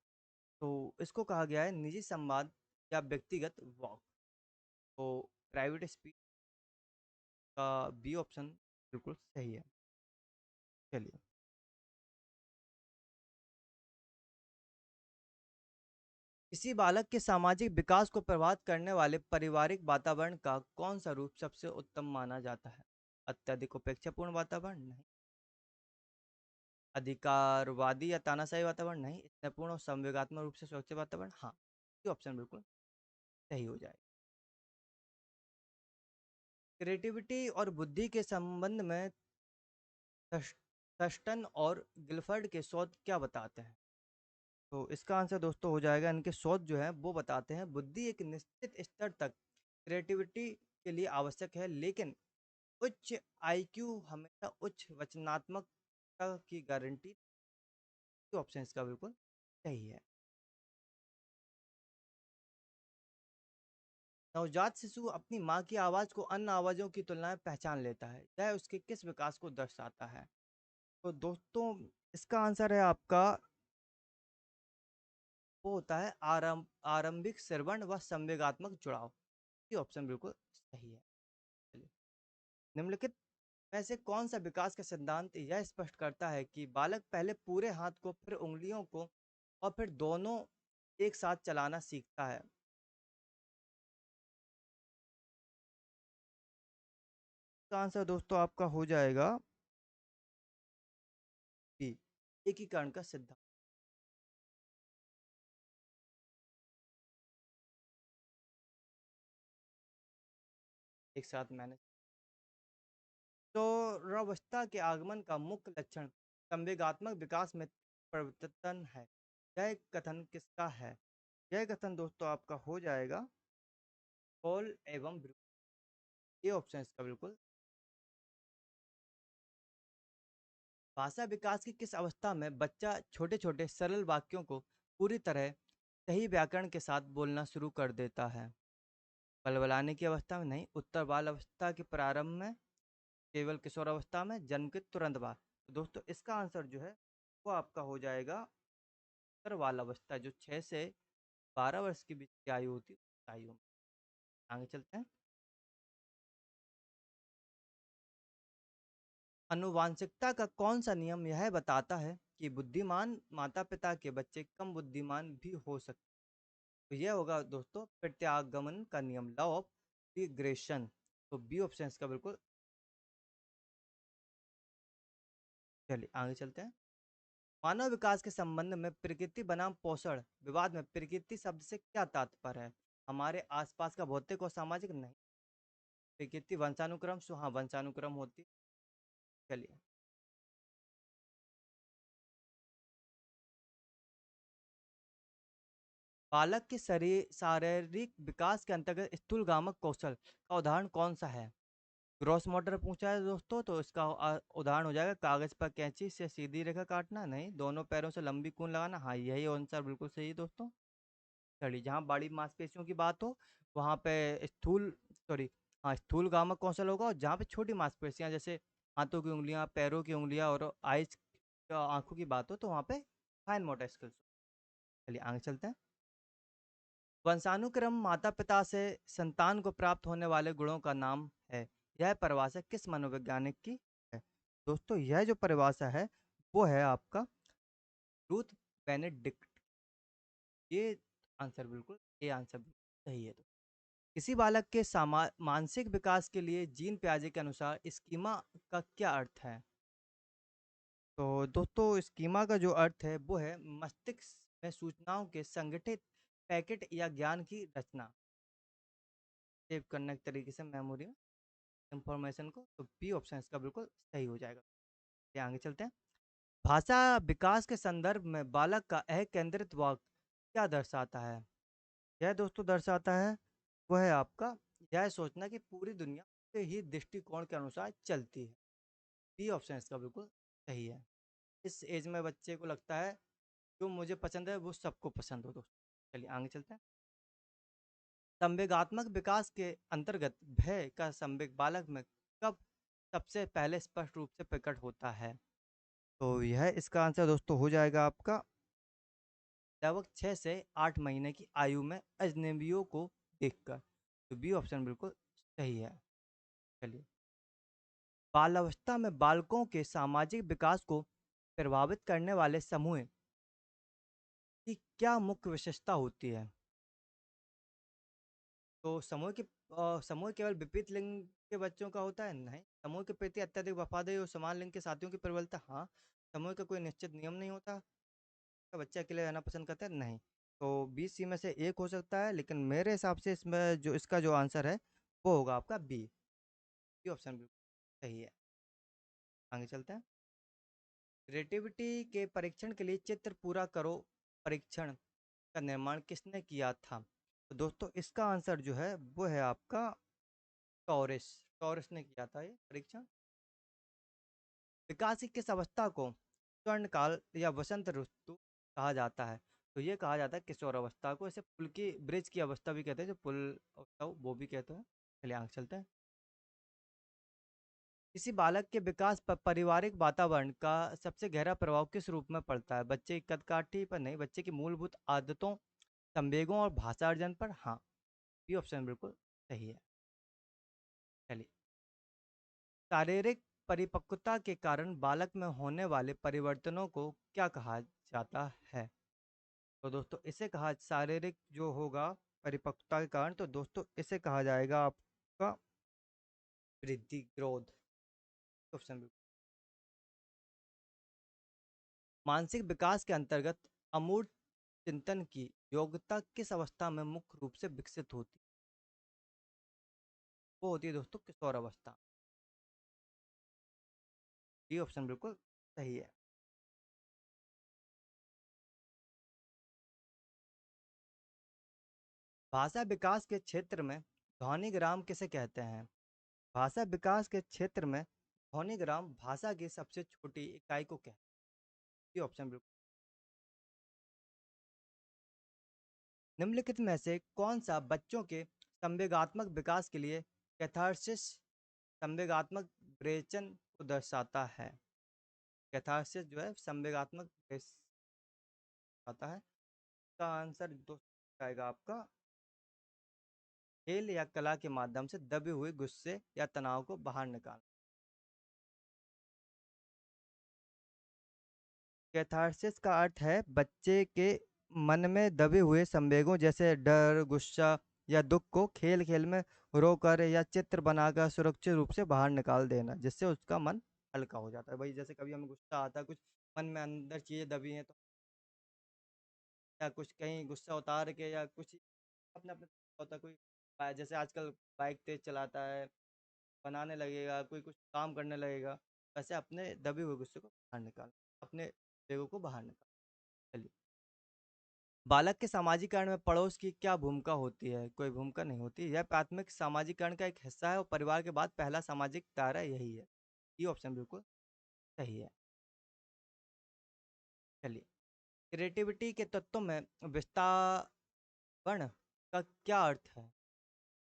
तो इसको कहा गया है निजी संवाद या व्यक्तिगत वॉक। तो प्राइवेट स्पीच का बी ऑप्शन बिल्कुल सही है। चलिए, किसी बालक के सामाजिक विकास को प्रभावित करने वाले पारिवारिक वातावरण का कौन सा रूप सबसे उत्तम माना जाता है? अत्यधिक उपेक्षापूर्ण वातावरण, नहीं। अधिकारवादी या तानाशाही वातावरण, नहीं। स्नेहपूर्ण और संवेगात्मक रूप से सुरक्षित वातावरण, हाँ। ये ऑप्शन बिल्कुल सही हो जाए। क्रिएटिविटी और बुद्धि के संबंध में थर्स- थर्स्टन और गिलफर्ड के शोध क्या बताते हैं? तो इसका आंसर दोस्तों हो जाएगा, इनके शोध जो है वो बताते हैं बुद्धि एक निश्चित स्तर तक क्रिएटिविटी के लिए आवश्यक है, लेकिन उच्च आईक्यू हमेशा उच्च वचनात्मकता की गारंटी। ऑप्शन इसका बिल्कुल सही है। नवजात शिशु अपनी माँ की आवाज़ को अन्य आवाज़ों की तुलना में पहचान लेता है, यह उसके किस विकास को दर्शाता है? तो दोस्तों इसका आंसर है आपका, वो होता है आरंभिक श्रवण व संवेगात्मक जुड़ाव। ये ऑप्शन बिल्कुल सही है। चलिए, निम्नलिखित में से कौन सा विकास का सिद्धांत यह स्पष्ट करता है कि बालक पहले पूरे हाथ को, फिर उंगलियों को और फिर दोनों एक साथ चलाना सीखता है? इसका आंसर दोस्तों आपका हो जाएगा बी, एकीकरण का सिद्धांत। एक साथ मैंने, तो रवस्था के आगमन का मुख्य लक्षण संवेगात्मक विकास में परिवर्तन है, यह कथन किसका है? यह कथन दोस्तों आपका हो जाएगा पॉल एवं ब्रू। ये ऑप्शन इसका बिल्कुल। भाषा विकास की किस अवस्था में बच्चा छोटे छोटे सरल वाक्यों को पूरी तरह सही व्याकरण के साथ बोलना शुरू कर देता है? बलबलाने की अवस्था में, नहीं। उत्तर बाल अवस्था के प्रारंभ में, केवल किशोर अवस्था में, जन्म के तुरंत बाद। तो दोस्तों इसका आंसर जो है वो आपका हो जाएगा उत्तर बाल अवस्था, जो 6 से 12 वर्ष के बीच की आयु होती है, उस आयु में। आगे चलते हैं। अनुवांशिकता का कौन सा नियम यह बताता है कि बुद्धिमान माता पिता के बच्चे कम बुद्धिमान भी हो सकते? तो यह होगा दोस्तों प्रत्यागमन का नियम, लॉ ऑफ रिग्रेशन। तो बी ऑप्शन इसका बिल्कुल चलिए आगे चलते हैं। मानव विकास के संबंध में प्रकृति बनाम पोषण विवाद में प्रकृति शब्द से क्या तात्पर्य है? हमारे आसपास का भौतिक और सामाजिक नहीं। प्रकृति वंशानुक्रम हाँ वंशानुक्रम होती। चलिए। बालक के शरीर शारीरिक विकास के अंतर्गत स्थूलगामक कौशल का उदाहरण कौन सा है? ग्रॉस मोटर पूछा है दोस्तों, तो इसका उदाहरण हो जाएगा कागज पर कैंची से सीधी रेखा काटना, नहीं दोनों पैरों से लंबी कून लगाना, हाँ यही आंसर बिल्कुल सही है दोस्तों। चलिए, जहाँ बड़ी मांसपेशियों की बात हो वहाँ पे स्थूल सॉरी हाँ स्थूल गामक कौशल होगा, और जहाँ पे छोटी मांसपेशियाँ जैसे हाथों की उंगलियाँ, पैरों की उंगलियाँ और आइज आंखों की बात हो तो वहाँ पे फाइन मोटर स्किल्स। चलिए आगे चलते हैं। वंशानुक्रम माता पिता से संतान को प्राप्त होने वाले गुणों का नाम है। यह परिभाषा किस मनोवैज्ञानिक की है? दोस्तों यह जो परिभाषा है वो है आपका रूथ बेनेडिक्ट। ये आंसर बिल्कुल ये आंसर बिल्कुल सही है। तो किसी बालक के मानसिक विकास के लिए जीन पियाजे के अनुसार स्कीमा का क्या अर्थ है? तो दोस्तों स्कीमा का जो अर्थ है वो है मस्तिष्क में सूचनाओं के संगठित पैकेट या ज्ञान की रचना, सेव करने के तरीके से मेमोरी में इंफॉर्मेशन को। तो बी ऑप्शन इसका बिल्कुल सही हो जाएगा। ये आगे चलते हैं। भाषा विकास के संदर्भ में बालक का केंद्रित वाक्य क्या दर्शाता है? यह दोस्तों दर्शाता है वह है आपका यह सोचना कि पूरी दुनिया के ही दृष्टिकोण के अनुसार चलती है। बी ऑप्शन इसका बिल्कुल सही है। इस एज में बच्चे को लगता है जो मुझे पसंद है वो सबको पसंद हो दोस्तों। चलिए आगे चलते हैं। संवेगात्मक विकास के अंतर्गत भय का संवेग बालक में कब सबसे पहले स्पष्ट रूप से प्रकट होता है? तो यह इसका आंसर दोस्तों हो जाएगा आपका लगभग 6 से 8 महीने की आयु में अजनबियों को देखकर। तो बी ऑप्शन बिल्कुल सही है। चलिए, बालावस्था में बालकों के सामाजिक विकास को प्रभावित करने वाले समूह की क्या मुख्य विशेषता होती है? तो समूह केवल विपरीत लिंग के बच्चों का होता है? नहीं। समूह के प्रति अत्यधिक वफादारी और समान लिंग के साथियों की प्रबलता? हाँ। समूह का कोई निश्चित नियम नहीं होता, का बच्चा अकेले रहना पसंद करता है? नहीं। तो 20 सी में से एक हो सकता है, लेकिन मेरे हिसाब से इसमें जो इसका जो आंसर है वो होगा आपका बी। बी ऑप्शन बिल्कुल सही है। आगे चलते हैं। क्रिएटिविटी के परीक्षण के लिए चित्र पूरा करो परीक्षण का निर्माण किसने किया था? तो दोस्तों इसका आंसर जो है वो है आपका टॉरिस। टॉरिस ने किया था ये परीक्षण। विकास की किस अवस्था को स्वर्णकाल या वसंत ऋतु कहा जाता है? तो ये कहा जाता है किशोर अवस्था को। इसे पुल की ब्रिज की अवस्था भी कहते हैं, जो पुल अवस्था हो वो भी कहते हैं। चलिए आगे चलते हैं। किसी बालक के विकास पर पारिवारिक वातावरण का सबसे गहरा प्रभाव किस रूप में पड़ता है? बच्चे की कदकाठी पर नहीं, बच्चे की मूलभूत आदतों, संवेगों और भाषा अर्जन पर? हाँ। बी ऑप्शन बिल्कुल सही है। चलिए, शारीरिक परिपक्वता के कारण बालक में होने वाले परिवर्तनों को क्या कहा जाता है? तो दोस्तों इसे कहा शारीरिक जो होगा परिपक्वता के कारण, तो दोस्तों इसे कहा जाएगा आपका वृद्धि, ग्रोथ। ऑप्शन बिल्कुल। मानसिक विकास के अंतर्गत अमूर्त चिंतन की योग्यता किस अवस्था में मुख्य रूप से विकसित होती है? वो होती है दोस्तों किशोर अवस्था। ये ऑप्शन बिल्कुल सही है। भाषा विकास के क्षेत्र में ध्वनिग्राम किसे कहते हैं? भाषा विकास के क्षेत्र में ध्वनिग्राम भाषा की सबसे छोटी इकाई को कहते हैं। ये ऑप्शन बिल्कुल। निम्नलिखित में से कौन सा बच्चों के संवेगात्मक विकास के लिए कैथारसिस संवेगात्मक ब्रेचन को दर्शाता है? कैथारसिस जो है संवेगात्मक आता है। इसका आंसर दोस्तों आएगा आपका खेल या कला के माध्यम से दबे हुए गुस्से या तनाव को बाहर निकाल। कैथारसिस का अर्थ है बच्चे के मन में दबे हुए संवेगों जैसे डर, गुस्सा या दुख को खेल खेल में रोकर या चित्र बनाकर सुरक्षित रूप से बाहर निकाल देना, जिससे उसका मन हल्का हो जाता है। वही जैसे कभी हमें गुस्सा आता है, कुछ मन में अंदर चीज़ें दबी हैं, तो या कुछ कहीं गुस्सा उतार के या कुछ अपने अपने होता है, कोई जैसे आजकल बाइक तेज चलाता है, बनाने लगेगा, कोई कुछ काम करने लगेगा, वैसे अपने दबे हुए गुस्से को बाहर निकाल, अपने वेगों को बाहर निकाल। चलिए, बालक के सामाजिकरण में पड़ोस की क्या भूमिका होती है? कोई भूमिका नहीं होती। यह प्राथमिक सामाजिकरण का एक हिस्सा है और परिवार के बाद पहला सामाजिक दायरा यही है। ये ऑप्शन बिल्कुल सही है। चलिए, क्रिएटिविटी के तत्वों में विस्तारण का क्या अर्थ है?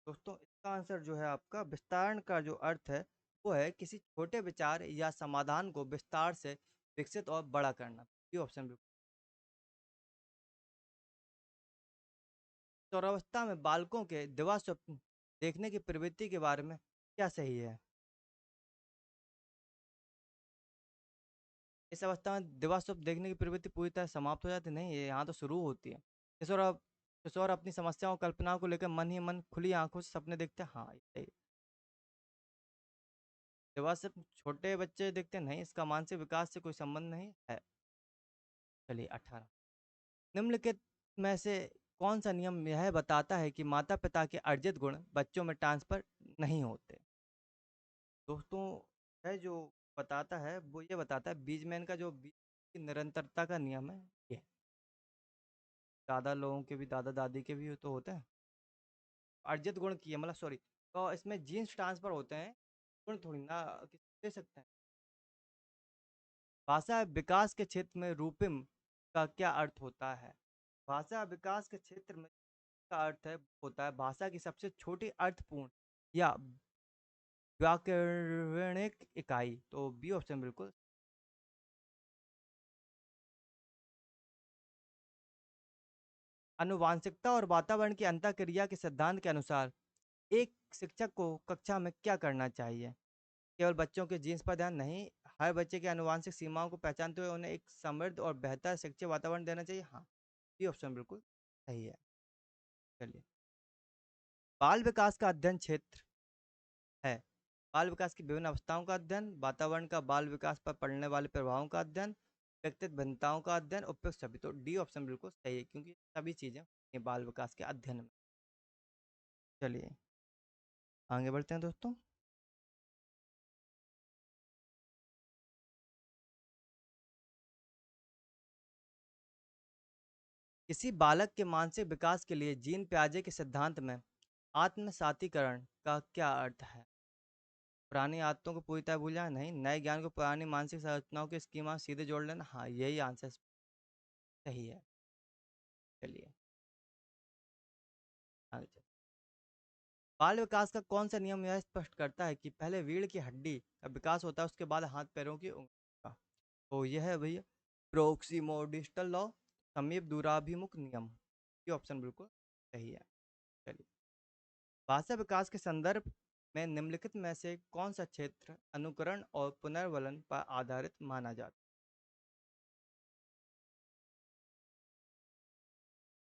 दोस्तों, इसका आंसर जो है आपका, विस्तारण का जो अर्थ है वो है किसी छोटे विचार या समाधान को विस्तार से विकसित और बड़ा करना। ये ऑप्शन बिल्कुल। सौरावस्था में बालकों के दिवा स्वप्न देखने की प्रवृत्ति के बारे में क्या सही है? इस अवस्था में दिवा स्वप्न देखने की प्रवृत्ति पूरी तरह समाप्त हो जाती नहीं, ये यहाँ तो शुरू होती है। किशोर अपनी समस्याओं कल्पनाओं को लेकर मन ही मन खुली आंखों से सपने देखते हैं। हाँ, ये सही है। दिवा स्वप्न छोटे बच्चे देखते नहीं, इसका मानसिक विकास से कोई संबंध नहीं है। चलिए, 18। निम्नलिखित में से कौन सा नियम यह बताता है कि माता पिता के अर्जित गुण बच्चों में ट्रांसफर नहीं होते? दोस्तों, है जो बताता है वो ये बताता है, बीजमैन का जो बीज की निरंतरता का नियम है ये। दादा लोगों के भी, दादा दादी के भी तो होते हैं। अर्जित गुण की है, मतलब सॉरी, तो इसमें जीन्स ट्रांसफर होते हैं, गुण थोड़ी ना किसी को दे सकते हैं। भाषा विकास के क्षेत्र में रूपिम का क्या अर्थ होता है? भाषा विकास के क्षेत्र में का अर्थ है होता है भाषा की सबसे छोटी अर्थपूर्ण या व्याकरणिक इकाई। तो बी ऑप्शन बिल्कुल। अनुवांशिकता और वातावरण की अंतःक्रिया के सिद्धांत के अनुसार एक शिक्षक को कक्षा में क्या करना चाहिए? केवल बच्चों के जीन्स पर ध्यान नहीं, हर बच्चे की अनुवांशिक सीमाओं को पहचानते हुए उन्हें एक समृद्ध और बेहतर शिक्षण वातावरण देना चाहिए। हाँ, बी ऑप्शन बिल्कुल सही है। चलिए, बाल विकास का अध्ययन क्षेत्र है। बाल विकास की विभिन्न अवस्थाओं का अध्ययन, वातावरण का बाल विकास पर पड़ने वाले प्रभावों का अध्ययन, व्यक्तिगत भिन्नताओं का अध्ययन, उपयुक्त सभी। तो डी ऑप्शन बिल्कुल सही है, क्योंकि सभी चीजें ये बाल विकास के अध्ययन में। चलिए, आगे बढ़ते हैं दोस्तों। किसी बालक के मानसिक विकास के लिए जीन पियाजे के सिद्धांत में आत्मसातीकरण का क्या अर्थ है? पुरानी आदतों को पूरी तरह भूल जाना नहीं, नए ज्ञान को पुरानी मानसिक संरचनाओं के स्कीमा से सीधे जोड़ लेना। हाँ, यही आंसर सही है। चलिए, आगे चलिए। बाल विकास का कौन सा नियम यह स्पष्ट करता है कि पहले रीढ़ की हड्डी का विकास होता है, उसके बाद हाथ पैरों की उंगलियों का? तो यह है भैया प्रोक्सिमोडिस्टल लॉ, समीप दूराभिमुख नियम। ये ऑप्शन बिल्कुल सही है। चलिए, भाषा विकास के संदर्भ में निम्नलिखित में से कौन सा क्षेत्र अनुकरण और पुनर्वलन पर आधारित माना जाता है?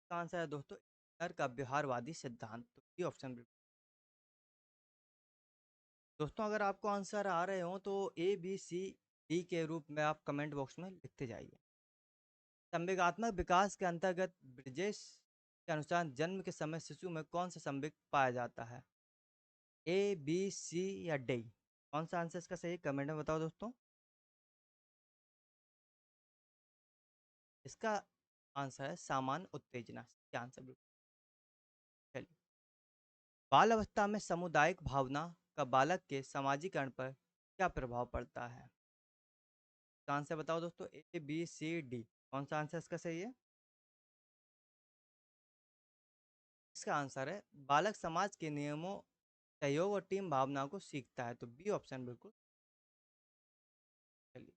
इसका आंसर है दोस्तों, नर का व्यवहारवादी सिद्धांत। तो ये ऑप्शन बिल्कुल। दोस्तों, अगर आपको आंसर आ रहे हो तो ABCD के रूप में आप कमेंट बॉक्स में लिखते जाइए। संवेगात्मक विकास के अंतर्गत ब्रिजेश के अनुसार जन्म के समय शिशु में कौन सा संवेग पाया जाता है? A, B, C या डी? कौन सा आंसर इसका सही है? कमेंट में बताओ दोस्तों। इसका आंसर है सामान्य उत्तेजना। क्या आंसर बिल्कुल। चलिए, बाल अवस्था में सामुदायिक भावना का बालक के समाजीकरण पर क्या प्रभाव पड़ता है? इसका आंसर बताओ दोस्तों। ABCD, कौन सा आंसर इसका सही है? इसका आंसर है बालक समाज के नियमों, सहयोग और टीम भावनाओं को सीखता है। तो बी ऑप्शन बिल्कुल। चलिए,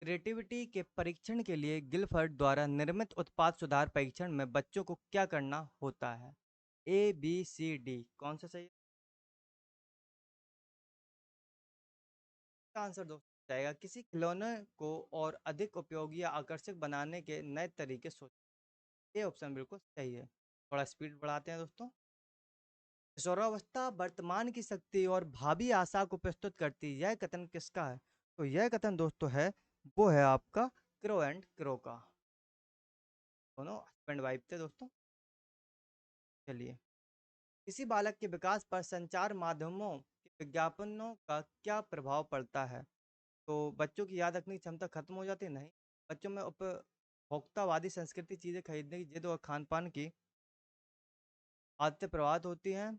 क्रिएटिविटी के परीक्षण के लिए गिलफर्ड द्वारा निर्मित उत्पाद सुधार परीक्षण में बच्चों को क्या करना होता है? ABCD, कौन सा सही है? इसका आंसर दोस्तों जाएगा किसी खिलौने को और अधिक उपयोगी या आकर्षक बनाने के नए तरीके सोच। ये ऑप्शन बिल्कुल सही है। थोड़ा स्पीड बढ़ाते हैं दोस्तों। किशोरावस्था वर्तमान की शक्ति और भावी आशा को प्रस्तुत करती है। यह कथन किसका है? तो यह कथन दोस्तों है, वो है आपका क्रो एंड क्रो का। दोनों हस्बैंड वाइफ थे दोस्तों। चलिए, किसी बालक के विकास पर संचार माध्यमों के विज्ञापनों का क्या प्रभाव पड़ता है? तो बच्चों की याद रखने की क्षमता खत्म हो जाती है? नहीं। बच्चों में उपभोक्तावादी संस्कृति, चीजें खरीदने की जिद और खान पान की आदतें प्रभावित होती हैं।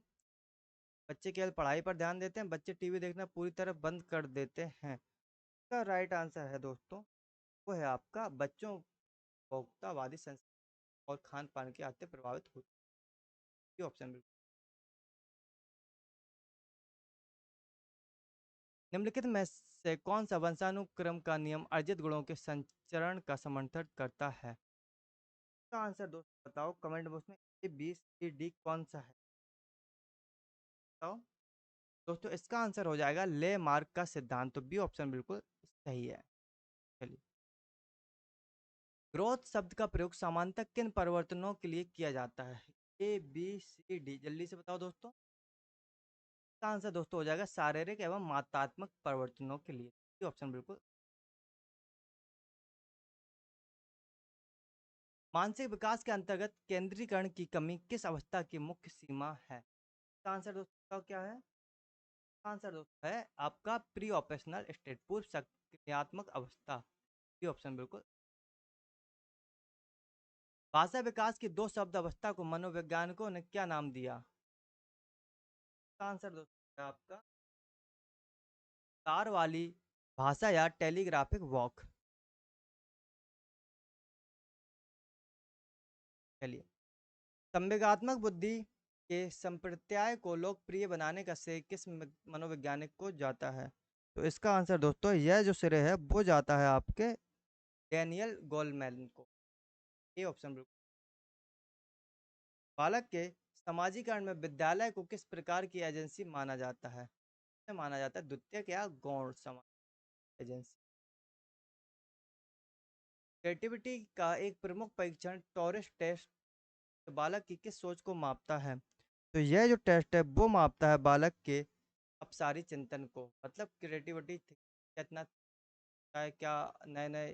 बच्चे केवल पढ़ाई पर ध्यान देते हैं, बच्चे टीवी देखना पूरी तरह बंद कर देते हैं। इसका राइट आंसर है दोस्तों, वो है आपका बच्चों उपभोक्तावादी संस्कृति और खान पान की आदतें प्रभावित होती है। ऑप्शन बिल्कुल। निम्नलिखित में से कौन सा वंशानुक्रम का नियम अर्जित गुणों के संचरण का समर्थन करता है? इसका आंसर दोस्तों बताओ कमेंट बॉक्स में। ए बी सी डी कौन सा है बताओ दोस्तों। इसका आंसर हो जाएगा ले मार्क का सिद्धांत। तो बी ऑप्शन बिल्कुल सही है। चलिए, ग्रोथ शब्द का प्रयोग सामान्यतः किन परिवर्तनों के लिए किया जाता है? ए बी सी डी जल्दी से बताओ दोस्तों। इसका आंसर दोस्तों हो जाएगा शारीरिक एवं मात्रात्मक परिवर्तनों के लिए। ये ऑप्शन बिल्कुल। मानसिक विकास के अंतर्गत केंद्रीकरण की कमी किस अवस्था की मुख्य सीमा है? इसका आंसर दोस्तों क्या है? इसका आंसर दोस्तों है आपका प्री ऑपरेशनल स्टेट, पूर्व सक्रियात्मक अवस्था। ये ऑप्शन बिल्कुल। भाषा विकास की दो शब्द अवस्था को मनोवैज्ञानिकों ने क्या नाम दिया? इसका आंसर दोस्तों है आपका तार वाली भाषा या टेलीग्राफिक वॉक। चलिए, संवेगात्मक बुद्धि के संप्रत्याय को लोकप्रिय बनाने का श्रेय किस मनोवैज्ञानिक को जाता है? तो इसका आंसर दोस्तों यह जो श्रेय है वो जाता है आपके डैनियल गोलमैन को। ये ऑप्शन बिल्कुल। बालक के समाजीकरण में विद्यालय को किस प्रकार की एजेंसी माना जाता है? इसे माना जाता है द्वितीयक या गौण समाज एजेंसी। क्रिएटिविटी का एक प्रमुख परीक्षण टॉरिस टेस्ट बालक की किस सोच को मापता है? तो यह जो टेस्ट है वो मापता है बालक के अपसारी चिंतन को, मतलब क्रिएटिविटी कितना है, क्या नए नए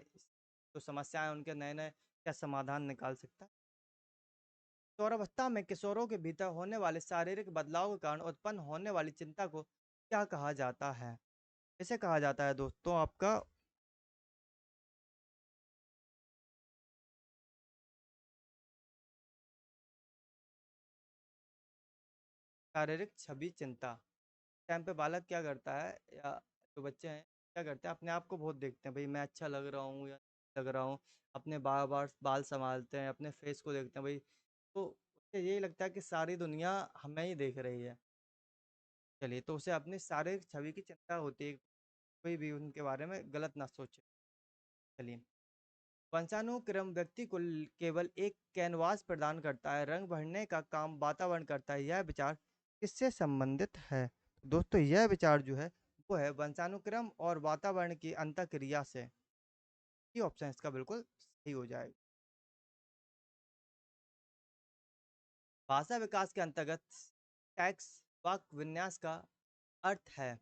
जो समस्याएं उनके नए नए क्या समाधान निकाल सकता है। किशोरावस्था में किशोरों के भीतर होने वाले शारीरिक बदलाव के कारण उत्पन्न होने वाली चिंता को क्या कहा जाता है? इसे कहा जाता है दोस्तों आपका शारीरिक छवि चिंता। टाइम पे बालक क्या करता है, या जो बच्चे हैं क्या करते हैं, अपने आप को बहुत देखते हैं, भाई मैं अच्छा लग रहा हूँ या नहीं लग रहा हूँ। अपने बार बार बाल संभालते हैं, अपने फेस को देखते हैं भाई। तो उसे यही लगता है कि सारी दुनिया हमें ही देख रही है। चलिए, तो उसे अपनी शारीरिक छवि की चिंता होती है, कोई भी उनके बारे में गलत ना सोचे। चलिए, वंशानुक्रम व्यक्ति को केवल एक कैनवास प्रदान करता है, रंग भरने का काम वातावरण करता है। यह विचार किससे संबंधित है? दोस्तों यह विचार जो है वो है वंशानुक्रम और वातावरण की अंतःक्रिया से। ये ऑप्शन इसका बिल्कुल सही हो जाएगा। भाषा विकास के अंतर्गत टैक्स वाक्य विन्यास का अर्थ है।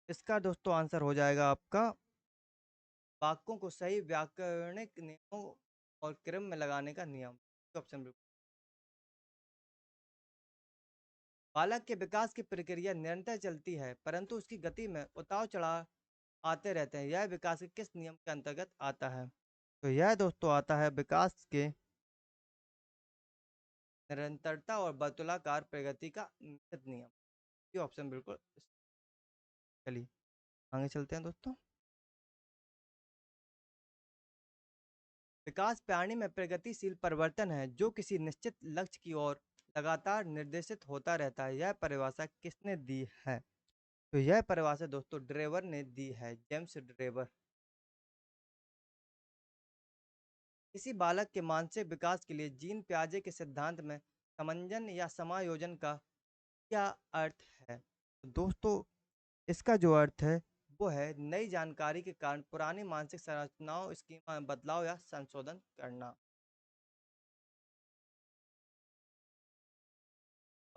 इसका दोस्तों आंसर हो जाएगा आपका वाक्यों को सही व्याकरणिक नियमों और क्रम में लगाने का नियम। ऑप्शन बिल्कुल। बालक के विकास की प्रक्रिया निरंतर चलती है, परंतु उसकी गति में उतार चढ़ाव आते रहते हैं। यह विकास के किस नियम के अंतर्गत आता है? तो यह दोस्तों आता है विकास के निरंतरता और वर्तुलाकार प्रगति का निश्चित नियम। ये ऑप्शन बिल्कुल। चलिए, आगे चलते हैं दोस्तों। विकास प्राणी में प्रगतिशील परिवर्तन है जो किसी निश्चित लक्ष्य की ओर लगातार निर्देशित होता रहता है। यह परिभाषा किसने दी है? तो यह परिभाषा दोस्तों ड्रेवर ने दी है, जेम्स ड्रेवर। किसी बालक के मानसिक विकास के लिए जीन पियाजे के सिद्धांत में समंजन या समायोजन का क्या अर्थ है? तो दोस्तों इसका जो अर्थ है वो है नई जानकारी के कारण पुरानी मानसिक संरचनाओं स्कीमा में बदलाव या संशोधन करना।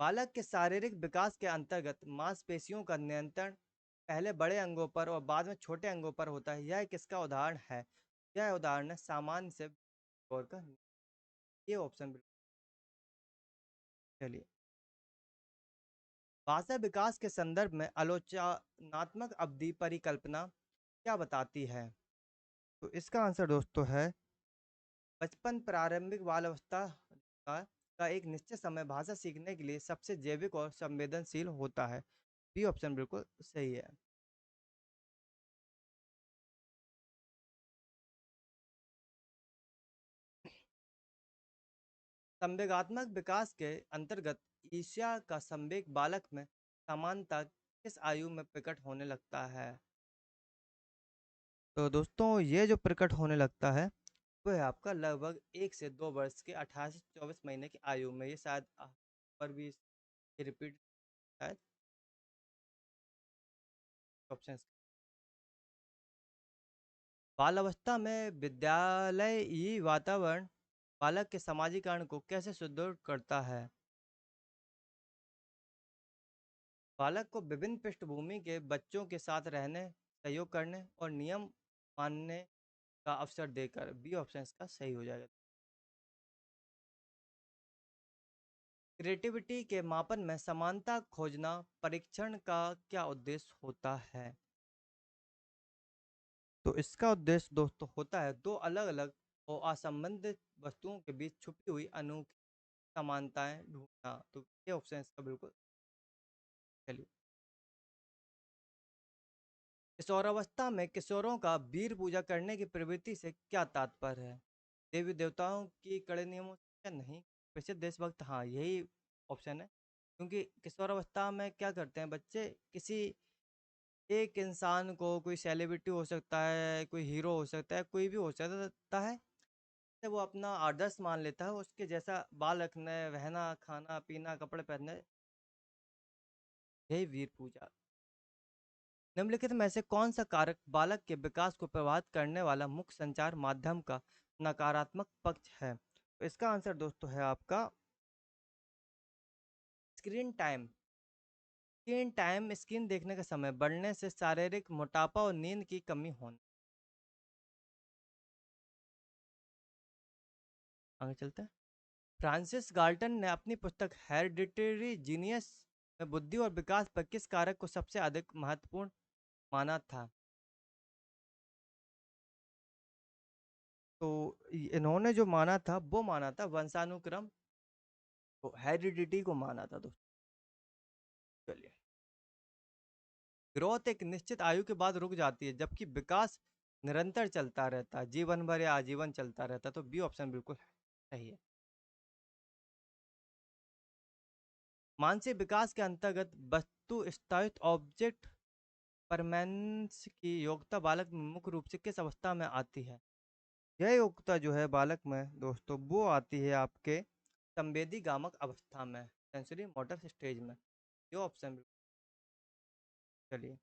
बालक के शारीरिक विकास के अंतर्गत मांसपेशियों का नियंत्रण पहले बड़े अंगों पर और बाद में छोटे अंगों पर होता है। यह किसका उदाहरण है? यह उदाहरण है सामान्य से गौर का। ये ऑप्शन बिल्कुल। चलिए, भाषा विकास के संदर्भ में आलोचनात्मक अवधि परिकल्पना क्या बताती है? तो इसका आंसर दोस्तों है बचपन, प्रारंभिक बाल अवस्था का, का एक निश्चित समय भाषा सीखने के लिए सबसे जैविक और संवेदनशील होता है। बी ऑप्शन बिल्कुल सही है। संवेगात्मक विकास के अंतर्गत ईर्ष्या का संवेग बालक में समानता किस आयु में प्रकट होने लगता है? तो दोस्तों ये जो प्रकट होने लगता है वो है आपका लगभग 1 से 2 वर्ष के 18 से 24 महीने की आयु में। ये शायद पर भी रिपीट शायद ऑप्शन। बाल अवस्था में विद्यालयी वातावरण बालक के सामाजिकरण को कैसे सुदृढ़ करता है? बालक को विभिन्न पृष्ठभूमि के बच्चों के साथ रहने, सहयोग करने और नियम मानने का अवसर देकर। बी ऑप्शन इसका सही हो जाएगा। क्रिएटिविटी के मापन में समानता खोजना परीक्षण का क्या उद्देश्य होता है? तो इसका उद्देश्य दोस्तों होता है दो अलग अलग और असंबंधित वस्तुओं के बीच छुपी हुई अनोखी समानताएं ढूंढना। तो ये ऑप्शन इसका बिल्कुल। चलिए, किशोरावस्था में किशोरों का वीर पूजा करने की प्रवृत्ति से क्या तात्पर्य है? देवी देवताओं की कड़े नियमों से क्या नहीं? प्रसिद्ध देशभक्त, हाँ यही ऑप्शन है। क्योंकि किशोरावस्था में क्या करते हैं बच्चे, किसी एक इंसान को, कोई सेलिब्रिटी हो सकता है, कोई हीरो हो सकता है, कोई भी हो सकता है, तो वो अपना आदर्श मान लेता है, उसके जैसा बाल रखना, रहना, खाना पीना, कपड़े पहनने, यही वीर पूजा। निम्नलिखित में से कौन सा कारक बालक के विकास को प्रभावित करने वाला मुख्य संचार माध्यम का नकारात्मक पक्ष है? तो इसका आंसर दोस्तों है आपका screen time. Screen time screen देखने का समय बढ़ने से शारीरिक मोटापा और नींद की कमी होना। आगे चलते हैं। फ्रांसिस गाल्टन ने अपनी पुस्तक हेरिडिटरी जीनियस में बुद्धि और विकास पर किस कारक को सबसे अधिक महत्वपूर्ण माना था? तो इन्होंने जो माना था वो माना था वंशानुक्रम, तो हेरिडिटी को माना था दोस्तों। चलिए, ग्रोथ एक निश्चित आयु के बाद रुक जाती है जबकि विकास निरंतर चलता रहता है, जीवन भर या आजीवन चलता रहता है। तो बी ऑप्शन बिल्कुल सही है। मानसिक विकास के अंतर्गत वस्तु स्थायित्व ऑब्जेक्ट परमानेंस की योग्यता बालक में मुख्य रूप से किस अवस्था में आती है? यह योग्यता जो है बालक में दोस्तों वो आती है आपके संवेदी गामक अवस्था में, सेंसरी मोटर स्टेज में। ये ऑप्शन। चलिए,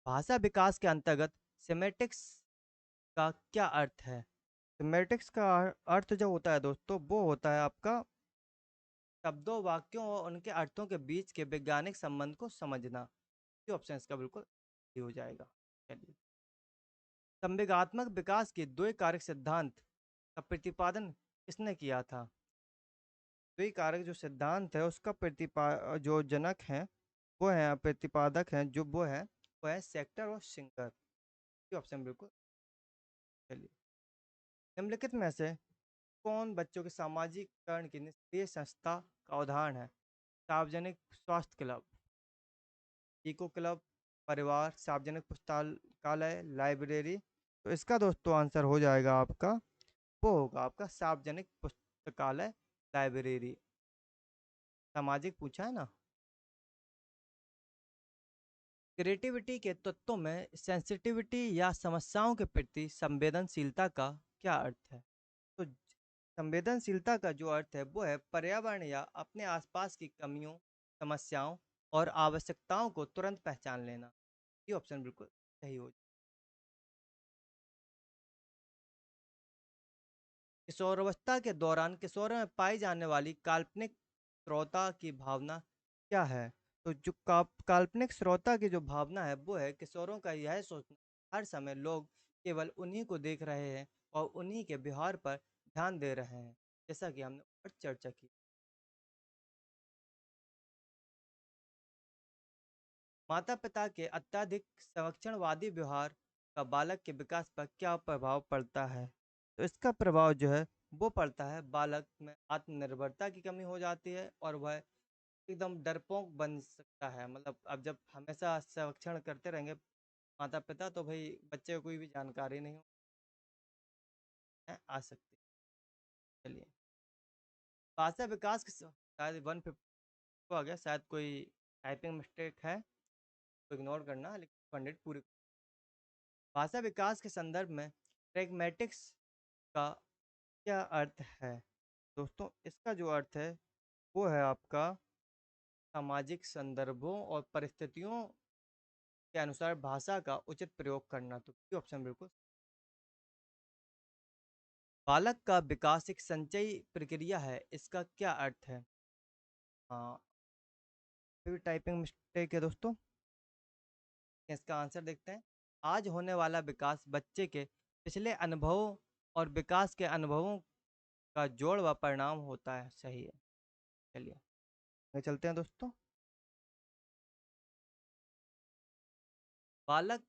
भाषा विकास के अंतर्गत सेमेटिक्स का क्या अर्थ है? सेमेटिक्स का अर्थ जो होता है दोस्तों वो होता है आपका शब्दों, वाक्यों और उनके अर्थों के बीच के वैज्ञानिक संबंध को समझना। ये ऑप्शन इसका बिल्कुल सही हो जाएगा। चलिए, संवेगात्मक विकास के द्वि कारक सिद्धांत का प्रतिपादन किसने किया था? द्वि कारक जो सिद्धांत है उसका जो जनक है वो है, प्रतिपादक हैं जो वो है सेक्टर और सिंगर। ये ऑप्शन बिल्कुल। चलिए, निम्नलिखित में से कौन बच्चों के सामाजिकरण की निष्क्रिय संस्था का उदाहरण है? सार्वजनिक स्वास्थ्य क्लब, इको क्लब, परिवार, सार्वजनिक पुस्तकालय, लाइब्रेरी। तो इसका दोस्तों आंसर हो जाएगा आपका, वो होगा आपका सार्वजनिक पुस्तकालय, लाइब्रेरी। सामाजिक पूछा है ना। क्रिएटिविटी के तत्वों में सेंसिटिविटी या समस्याओं के प्रति संवेदनशीलता का क्या अर्थ है? तो संवेदनशीलता का जो अर्थ है वो है पर्यावरण या अपने आसपास की कमियों, समस्याओं और आवश्यकताओं को तुरंत पहचान लेना। ये ऑप्शन बिल्कुल सही हो। किशोरावस्था के दौरान किशोरों में पाई जाने वाली काल्पनिक श्रोता की भावना क्या है? तो जो काल्पनिक श्रोता की जो भावना है वो है किशोरों का यह सोचना हर समय लोग केवल उन्हीं को देख रहे हैं और उन्हीं के व्यवहार पर ध्यान दे रहे हैं, जैसा कि हमने ऊपर चर्चा की। माता पिता के अत्यधिक संरक्षणवादी व्यवहार का बालक के विकास पर क्या प्रभाव पड़ता है? तो इसका प्रभाव जो है वो पड़ता है बालक में आत्मनिर्भरता की कमी हो जाती है और वह एकदम डरपोक बन सकता है। मतलब अब जब हमेशा संरक्षण करते रहेंगे माता पिता तो भाई बच्चे को कोई भी जानकारी नहीं है आ सकती। चलिए, भाषा विकास के शायद 150 को आ गया, शायद कोई टाइपिंग मिस्टेक है तो इग्नोर करना, लेकिन 100 पूरी। भाषा विकास के संदर्भ में प्रैग्मेटिक्स का क्या अर्थ है? दोस्तों, इसका जो अर्थ है वो है आपका सामाजिक संदर्भों और परिस्थितियों के अनुसार भाषा का उचित प्रयोग करना। तो ये ऑप्शन बिल्कुल। बालक का विकास एक संचयी प्रक्रिया है, इसका क्या अर्थ है? हाँ, फिर टाइपिंग मिस्टेक है दोस्तों। इसका आंसर देखते हैं। आज होने वाला विकास बच्चे के पिछले अनुभवों और विकास के अनुभवों का जोड़ व परिणाम होता है। सही है। चलिए आगे चलते हैं दोस्तों। बालक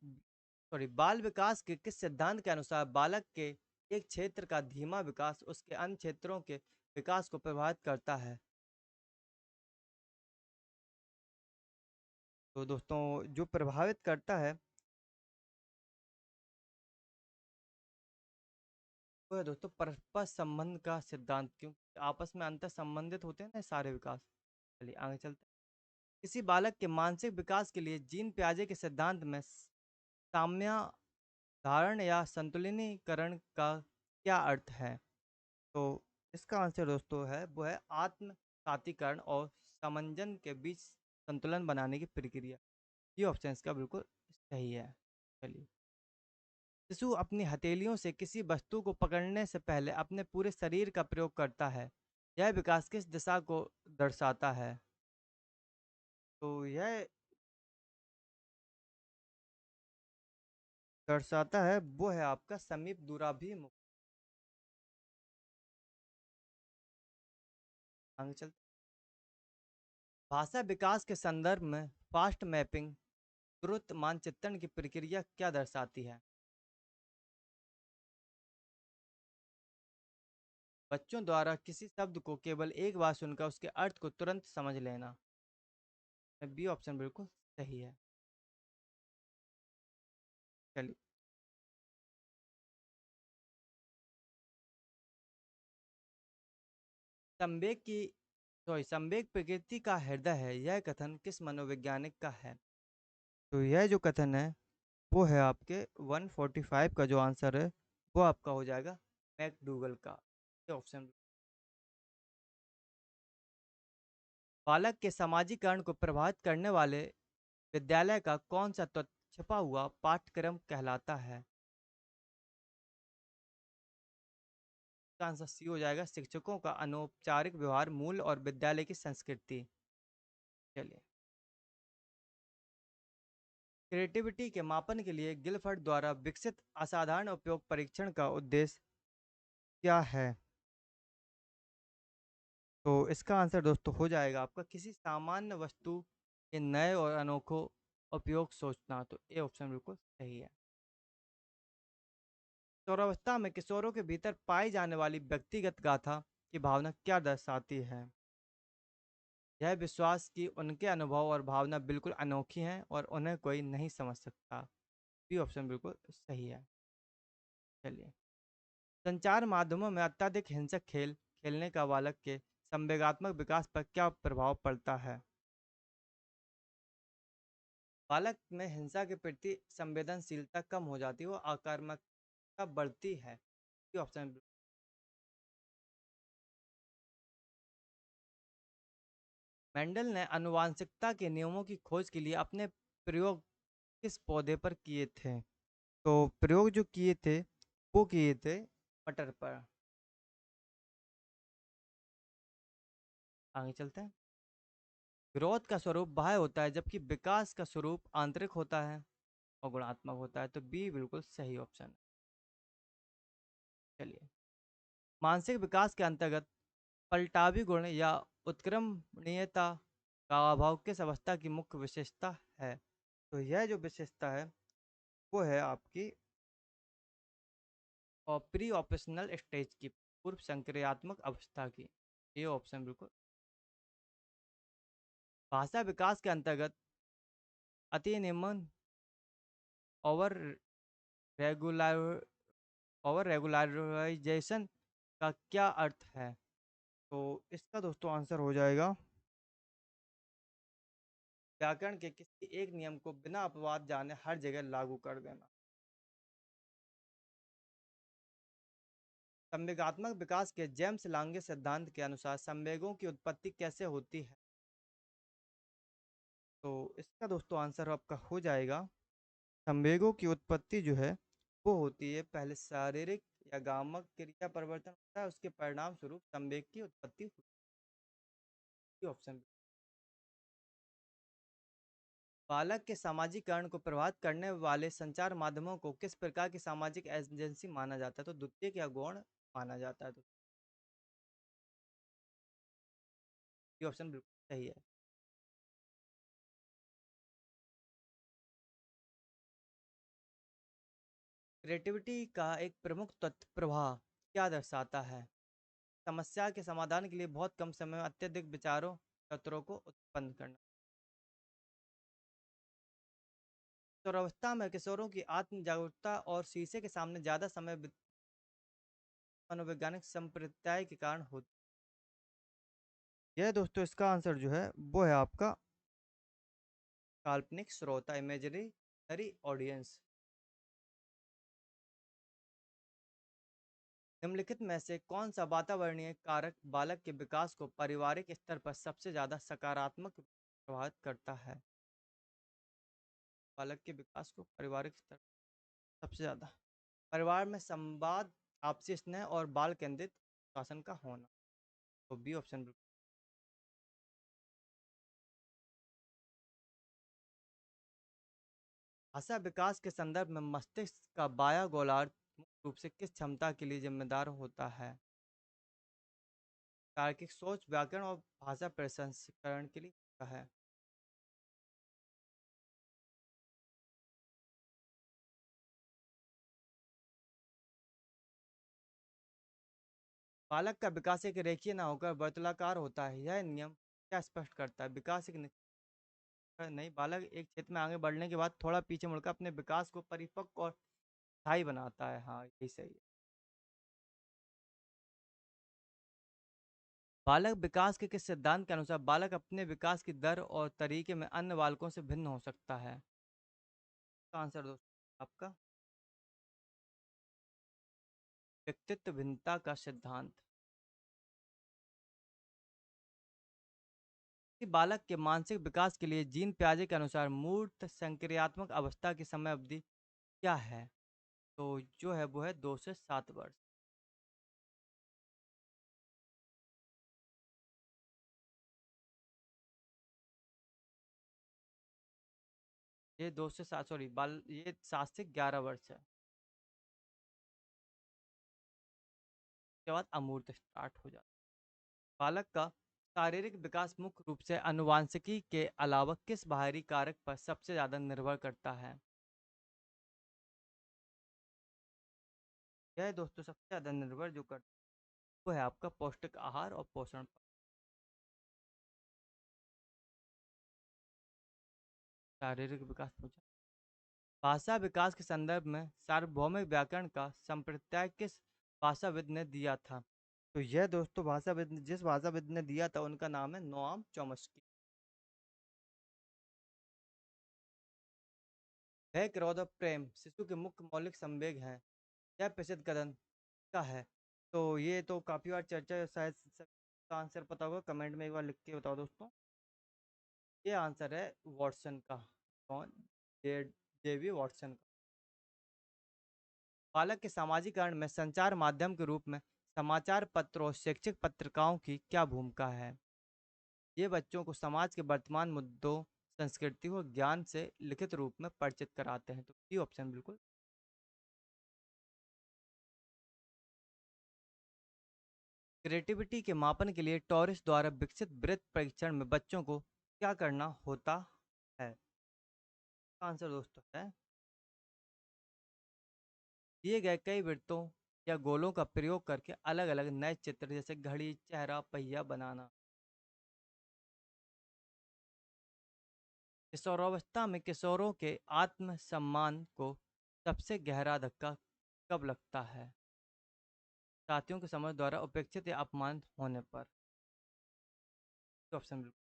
बाल विकास के किस सिद्धांत के अनुसार बालक के एक क्षेत्र का धीमा विकास उसके अन्य क्षेत्रों के विकास को प्रभावित करता है? तो दोस्तों, जो प्रभावित करता है वो है दोस्तों परस्पर संबंध का सिद्धांत, क्योंकि आपस में अंतर संबंधित होते हैं ना सारे विकास। चलिए आगे चलते हैं। किसी बालक के मानसिक विकास के लिए जीन पियाजे के सिद्धांत में साम्य धारण या संतुलिनीकरण का क्या अर्थ है? तो इसका आंसर दोस्तों है वो है आत्म सातीकरण और समंजन के बीच संतुलन बनाने की प्रक्रिया। ये ऑप्शन इसका बिल्कुल सही है। चलिए, शिशु अपनी हथेलियों से किसी वस्तु को पकड़ने से पहले अपने पूरे शरीर का प्रयोग करता है। यह विकास किस दिशा को दर्शाता है? तो यह दर्शाता है वो है आपका समीप दूराभिमुख। आगे चलते। भाषा विकास के संदर्भ में फास्ट मैपिंग द्रुत मानचित्रण की प्रक्रिया क्या दर्शाती है? बच्चों द्वारा किसी शब्द को केवल एक बार सुनकर उसके अर्थ को तुरंत समझ लेना। बी ऑप्शन बिल्कुल सही है। चलिए, संवेग की संवेग प्रकृति का हृदय है, यह कथन किस मनोवैज्ञानिक का है? तो यह जो कथन है वो है आपके 145 का जो आंसर है वो आपका हो जाएगा मैकडूगल का। ये ऑप्शन। बालक के समाजीकरण को प्रभावित करने वाले विद्यालय का कौन सा तत्व छिपा हुआ पाठ्यक्रम कहलाता है? इसका आंसर सी हो जाएगा, शिक्षकों का अनौपचारिक व्यवहार मूल और विद्यालय की संस्कृति। चलिए, क्रिएटिविटी के मापन के लिए गिलफर्ड द्वारा विकसित असाधारण उपयोग परीक्षण का उद्देश्य क्या है? तो इसका आंसर दोस्तों हो जाएगा आपका किसी सामान्य वस्तु के नए और अनोखो उपयोग सोचना। तो ये ऑप्शन बिल्कुल सही है। किशोरावस्था में किशोरों के भीतर पाई जाने वाली व्यक्तिगत गाथा की भावना क्या दर्शाती है? यह विश्वास कि उनके अनुभव और भावना बिल्कुल अनोखी हैं और उन्हें कोई नहीं समझ सकता। बी ऑप्शन बिल्कुल सही है। चलिए, संचार माध्यमों में अत्यधिक हिंसक खेल खेलने का बालक के संवेगात्मक विकास पर क्या प्रभाव पड़ता है? बालक में हिंसा के प्रति संवेदनशीलता कम हो जाती है, वो आक्रामकता बढ़ती है। ये ऑप्शन। मेंडल ने आनुवांशिकता के नियमों की खोज के लिए अपने प्रयोग किस पौधे पर किए थे? तो प्रयोग जो किए थे वो किए थे मटर पर। आगे चलते हैं। ग्रोथ का स्वरूप बाह्य होता है जबकि विकास का स्वरूप आंतरिक होता है और गुणात्मक होता है, तो बी बिल्कुल सही ऑप्शन है। चलिए, मानसिक विकास के अंतर्गत पलटावी गुण या उत्क्रमणीयता का अभाव किस अवस्था की मुख्य विशेषता है? तो यह जो विशेषता है वो है आपकी प्री ऑपरेशनल स्टेज की, पूर्व संक्रियात्मक अवस्था की। ये ऑप्शन बिल्कुल। भाषा विकास के अंतर्गत अति निम्न ओवर रेगुलर ओवर रेगुलराइजेशन का क्या अर्थ है? तो इसका दोस्तों आंसर हो जाएगा व्याकरण के किसी एक नियम को बिना अपवाद जाने हर जगह लागू कर देना। संवेगात्मक विकास के जेम्स लांगे सिद्धांत के अनुसार संवेगों की उत्पत्ति कैसे होती है? तो इसका दोस्तों आंसर आपका हो जाएगा, संवेगों की उत्पत्ति जो है वो होती है, पहले शारीरिक या गामक क्रिया परिवर्तन होता है, उसके परिणाम स्वरूप संवेग की उत्पत्ति होती है। ऑप्शन। बालक के सामाजिकरण को प्रभावित करने वाले संचार माध्यमों को किस प्रकार की सामाजिक एजेंसी माना जाता है? तो द्वितीयक या गौण माना जाता है, तो ये ऑप्शन बिल्कुल सही है। क्रिएटिविटी का एक प्रमुख तत्व प्रवाह क्या दर्शाता है? समस्या के समाधान के लिए बहुत कम समय में अत्यधिक विचारों तत्वों को उत्पन्न करना। किशोरावस्था में किशोरों की आत्म जागरूकता और शीशे के सामने ज्यादा समय मनोवैज्ञानिक संप्रदाय के कारण होती है। यह दोस्तों इसका आंसर जो है वो है आपका काल्पनिक श्रोता, इमेजिनरी ऑडियंस। निम्नलिखित में से कौन सा वातावरणीय कारक बालक के विकास को पारिवारिक स्तर पर सबसे ज्यादा सकारात्मक प्रभावित करता है? बालक के विकास को पारिवारिक स्तर पर सबसे ज्यादा परिवार में संवाद, आपसी स्नेह और बाल केंद्रित शासन का होना। तो बी ऑप्शन बिल्कुल। भाषा विकास के संदर्भ में मस्तिष्क का बायां गोलार्ध मुख्य रूप से किस क्षमता के लिए जिम्मेदार होता है? तार्किक सोच, व्याकरण और भाषा प्रसंस्करण के लिए होता है। बालक का विकास एक रेखीय न होकर वर्तुलाकार होता है, यह नियम क्या स्पष्ट करता है? विकास एक नहीं, बालक एक क्षेत्र में आगे बढ़ने के बाद थोड़ा पीछे मुड़कर अपने विकास को परिपक्व और स्थायी बनाता है। हाँ, यही सही है। बालक विकास के किस सिद्धांत के अनुसार बालक अपने विकास की दर और तरीके में अन्य बालकों से भिन्न हो सकता है? इसका आंसर दोस्तों आपका व्यक्तित्व भिन्नता का सिद्धांत। कि बालक के मानसिक विकास के लिए जीन प्याजे के अनुसार मूर्त संक्रियात्मक अवस्था की समय अवधि क्या है? तो जो है वो है 2 से 7 वर्ष। ये 2 से 7, सॉरी, बाल ये 7 से 11 वर्ष है। उसके बाद अमूर्त स्टार्ट हो जाता है। बालक का शारीरिक विकास मुख्य रूप से अनुवांशिकी के अलावा किस बाहरी कारक पर सबसे ज्यादा निर्भर करता है? यह दोस्तों सबसे ज्यादा निर्भर जो करता है वो है आपका पौष्टिक आहार और पोषण पर। शारीरिक विकास पूछा। भाषा विकास के संदर्भ में सार्वभौमिक व्याकरण का संप्रदाय किस भाषाविद ने दिया था? तो यह दोस्तों भाषाविद जिस भाषाविद ने दिया था उनका नाम है नोआम चॉम्स्की। भय, क्रोध और प्रेम शिशु के मुख्य मौलिक संवेग हैं, यह प्रसिद्ध कथन का है? तो ये तो काफी बार चर्चा है, शायद सबका आंसर पता होगा, कमेंट में एक बार लिख के बताओ दोस्तों। ये आंसर है वॉटसन का। कौन? जे जेवी वॉटसन का। बालक के सामाजिकरण में संचार माध्यम के रूप में समाचार पत्र और शैक्षिक पत्रिकाओं की क्या भूमिका है? ये बच्चों को समाज के वर्तमान मुद्दों, संस्कृति और ज्ञान से लिखित रूप में परिचित कराते हैं। तो ये ऑप्शन बिल्कुल। क्रिएटिविटी के मापन के लिए टॉरिस द्वारा विकसित वृत्त परीक्षण में बच्चों को क्या करना होता है? इसका आंसर दोस्तों है, दिए गए कई वृत्तों या गोलों का प्रयोग करके अलग अलग नए चित्र जैसे घड़ी, चेहरा, पहिया बनाना। किशोरावस्था में किशोरों के आत्मसम्मान को सबसे गहरा धक्का कब लगता है? साथियों के समझ द्वारा उपेक्षित या अपमानित होने पर। तो ऑप्शन बिल्कुल।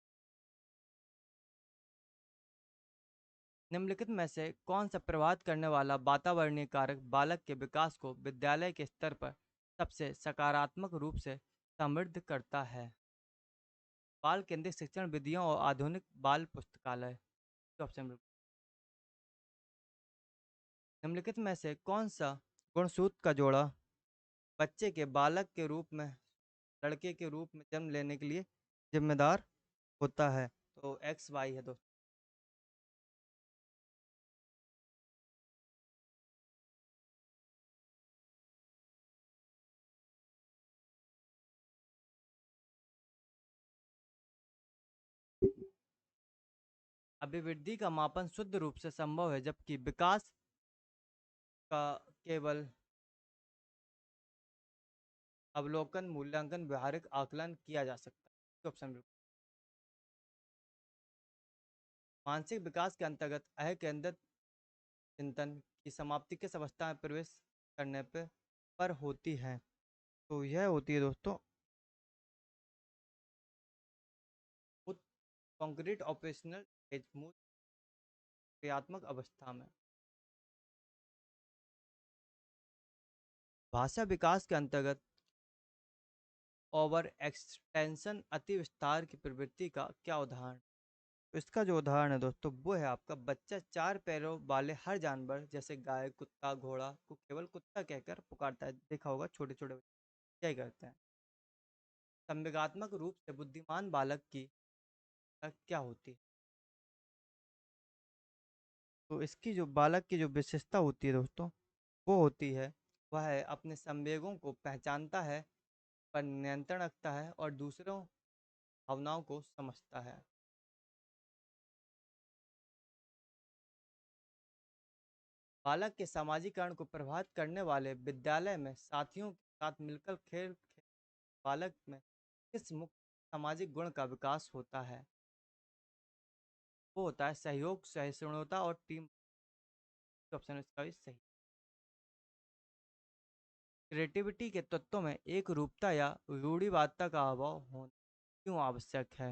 निम्नलिखित में से कौन सा प्रभावित करने वाला वातावरणीय कारक बालक के विकास को विद्यालय के स्तर पर सबसे सकारात्मक रूप से समृद्ध करता है? बाल केंद्रित शिक्षण विधियों और आधुनिक बाल पुस्तकालय। तो ऑप्शन बिल्कुल। निम्नलिखित में से कौन सा गुणसूत्र का जोड़ा बच्चे के बालक के रूप में, लड़के के रूप में जन्म लेने के लिए जिम्मेदार होता है? तो एक्स वाई है दोस्तों। अभिवृद्धि का मापन शुद्ध रूप से संभव है जबकि विकास का केवल अवलोकन, मूल्यांकन, व्यवहारिक आकलन किया जा सकता है। तो ऑप्शन बिल्कुल। मानसिक विकास के अंतर्गत अह केंद्रित चिंतन की समाप्ति किस अवस्था में प्रवेश करने पर होती है? तो यह होती है दोस्तों कॉन्क्रीट ऑपरेशनल स्टेज, मूल क्रियात्मक अवस्था में। भाषा विकास के अंतर्गत ओवर एक्सटेंशन, अति विस्तार की प्रवृत्ति का क्या उदाहरण? तो इसका जो उदाहरण है दोस्तों वो है आपका, बच्चा चार पैरों वाले हर जानवर जैसे गाय, कुत्ता, घोड़ा को केवल कुत्ता कहकर पुकारता है। देखा होगा छोटे छोटे बच्चे क्या करते हैं। संवेगात्मक रूप से बुद्धिमान बालक की क्या होती है? तो इसकी जो बालक की जो विशेषता होती है दोस्तों वो होती है, वह है अपने संवेगों को पहचानता है, पर नियंत्रण रखता है और दूसरों भावनाओं को समझता है। बालक के सामाजिकरण को प्रभावित करने वाले विद्यालय में साथियों के साथ मिलकर खेल बालक में किस मुख्य सामाजिक गुण का विकास होता है? वो होता है सहयोग, सहिष्णुता और टीम। ऑप्शन इसका भी सही। क्रिएटिविटी के तत्वों में एक रूपता या रूढ़िवादिता का अभाव होना क्यों आवश्यक है?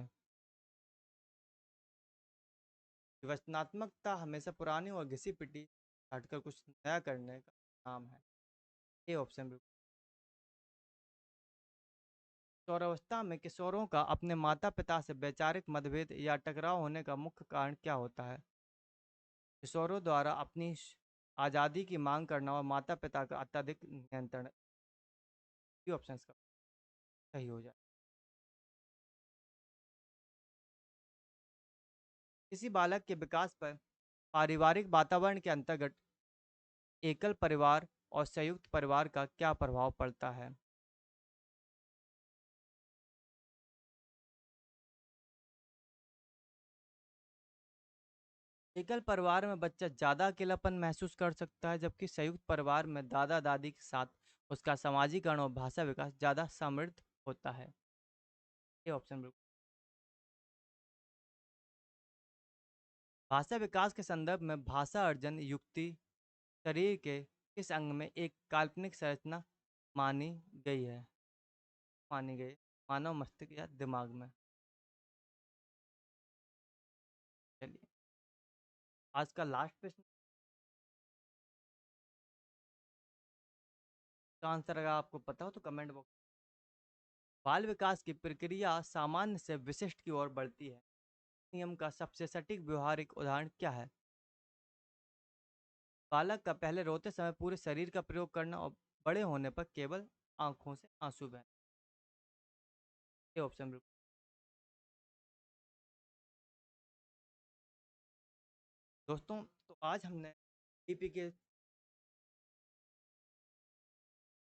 रचनात्मकता हमेशा पुरानी और घिसी पिटी हटकर कुछ नया करने का नाम है। ये ऑप्शन बिल्कुल। किशोरावस्था में किशोरों का अपने माता पिता से वैचारिक मतभेद या टकराव होने का मुख्य कारण क्या होता है? किशोरों द्वारा अपनी आज़ादी की मांग करना और माता पिता का अत्यधिक नियंत्रण। ये ऑप्शन का सही हो जाए। किसी बालक के विकास पर पारिवारिक वातावरण के अंतर्गत एकल परिवार और संयुक्त परिवार का क्या प्रभाव पड़ता है? एकल परिवार में बच्चा ज़्यादा अकेलापन महसूस कर सकता है जबकि संयुक्त परिवार में दादा दादी के साथ उसका सामाजिकरण और भाषा विकास ज़्यादा समृद्ध होता है। ये ऑप्शन बिल्कुल। भाषा विकास के संदर्भ में भाषा अर्जन युक्ति शरीर के किस अंग में एक काल्पनिक संरचना मानी गई है? मानी गई मानव मस्तिष्क या दिमाग में। चलिए, आज का लास्ट प्रश्न का आंसर अगर आपको पता हो तो कमेंट बॉक्स। बाल विकास की प्रक्रिया सामान्य से विशिष्ट की ओर बढ़ती है। नियम का सबसे सटीक व्यवहारिक उदाहरण क्या है? बालक का पहले रोते समय पूरे शरीर का प्रयोग करना और बड़े होने पर केवल आंखों से आंसू बहना। ये ऑप्शन बिल्कुल। दोस्तों, तो आज हमने ईपी के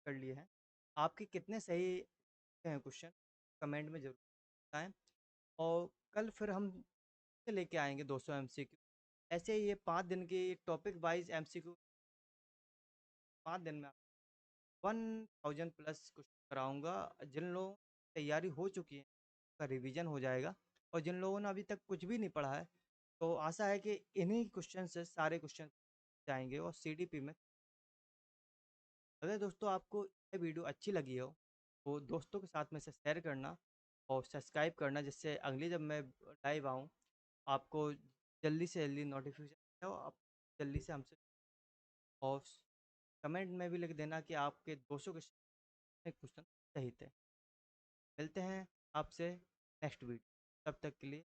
कर लिए हैं। आपके कितने सही हैं क्वेश्चन, कमेंट में ज़रूर बताएं। और कल फिर हम लेके आएंगे 200 एमसीक्यू। ऐसे ही ये 5 दिन की टॉपिक वाइज एमसीक्यू, 5 दिन में 1000+ क्वेश्चन कराऊंगा। जिन लोगों की तैयारी हो चुकी है का रिवीजन हो जाएगा, और जिन लोगों ने अभी तक कुछ भी नहीं पढ़ा है, तो आशा है कि इन्हीं क्वेश्चन से सारे क्वेश्चन जाएंगे और सीडीपी में। अगर दोस्तों आपको ये वीडियो अच्छी लगी हो तो दोस्तों के साथ में से शेयर करना और सब्सक्राइब करना, जिससे अगली जब मैं लाइव आऊँ आपको जल्दी से जल्दी नोटिफिकेशन हो, आप जल्दी से हमसे। और कमेंट में भी लिख देना कि आपके 200 क्वेश्चन सही थे। मिलते हैं आपसे नेक्स्ट वीडियो, तब तक के लिए।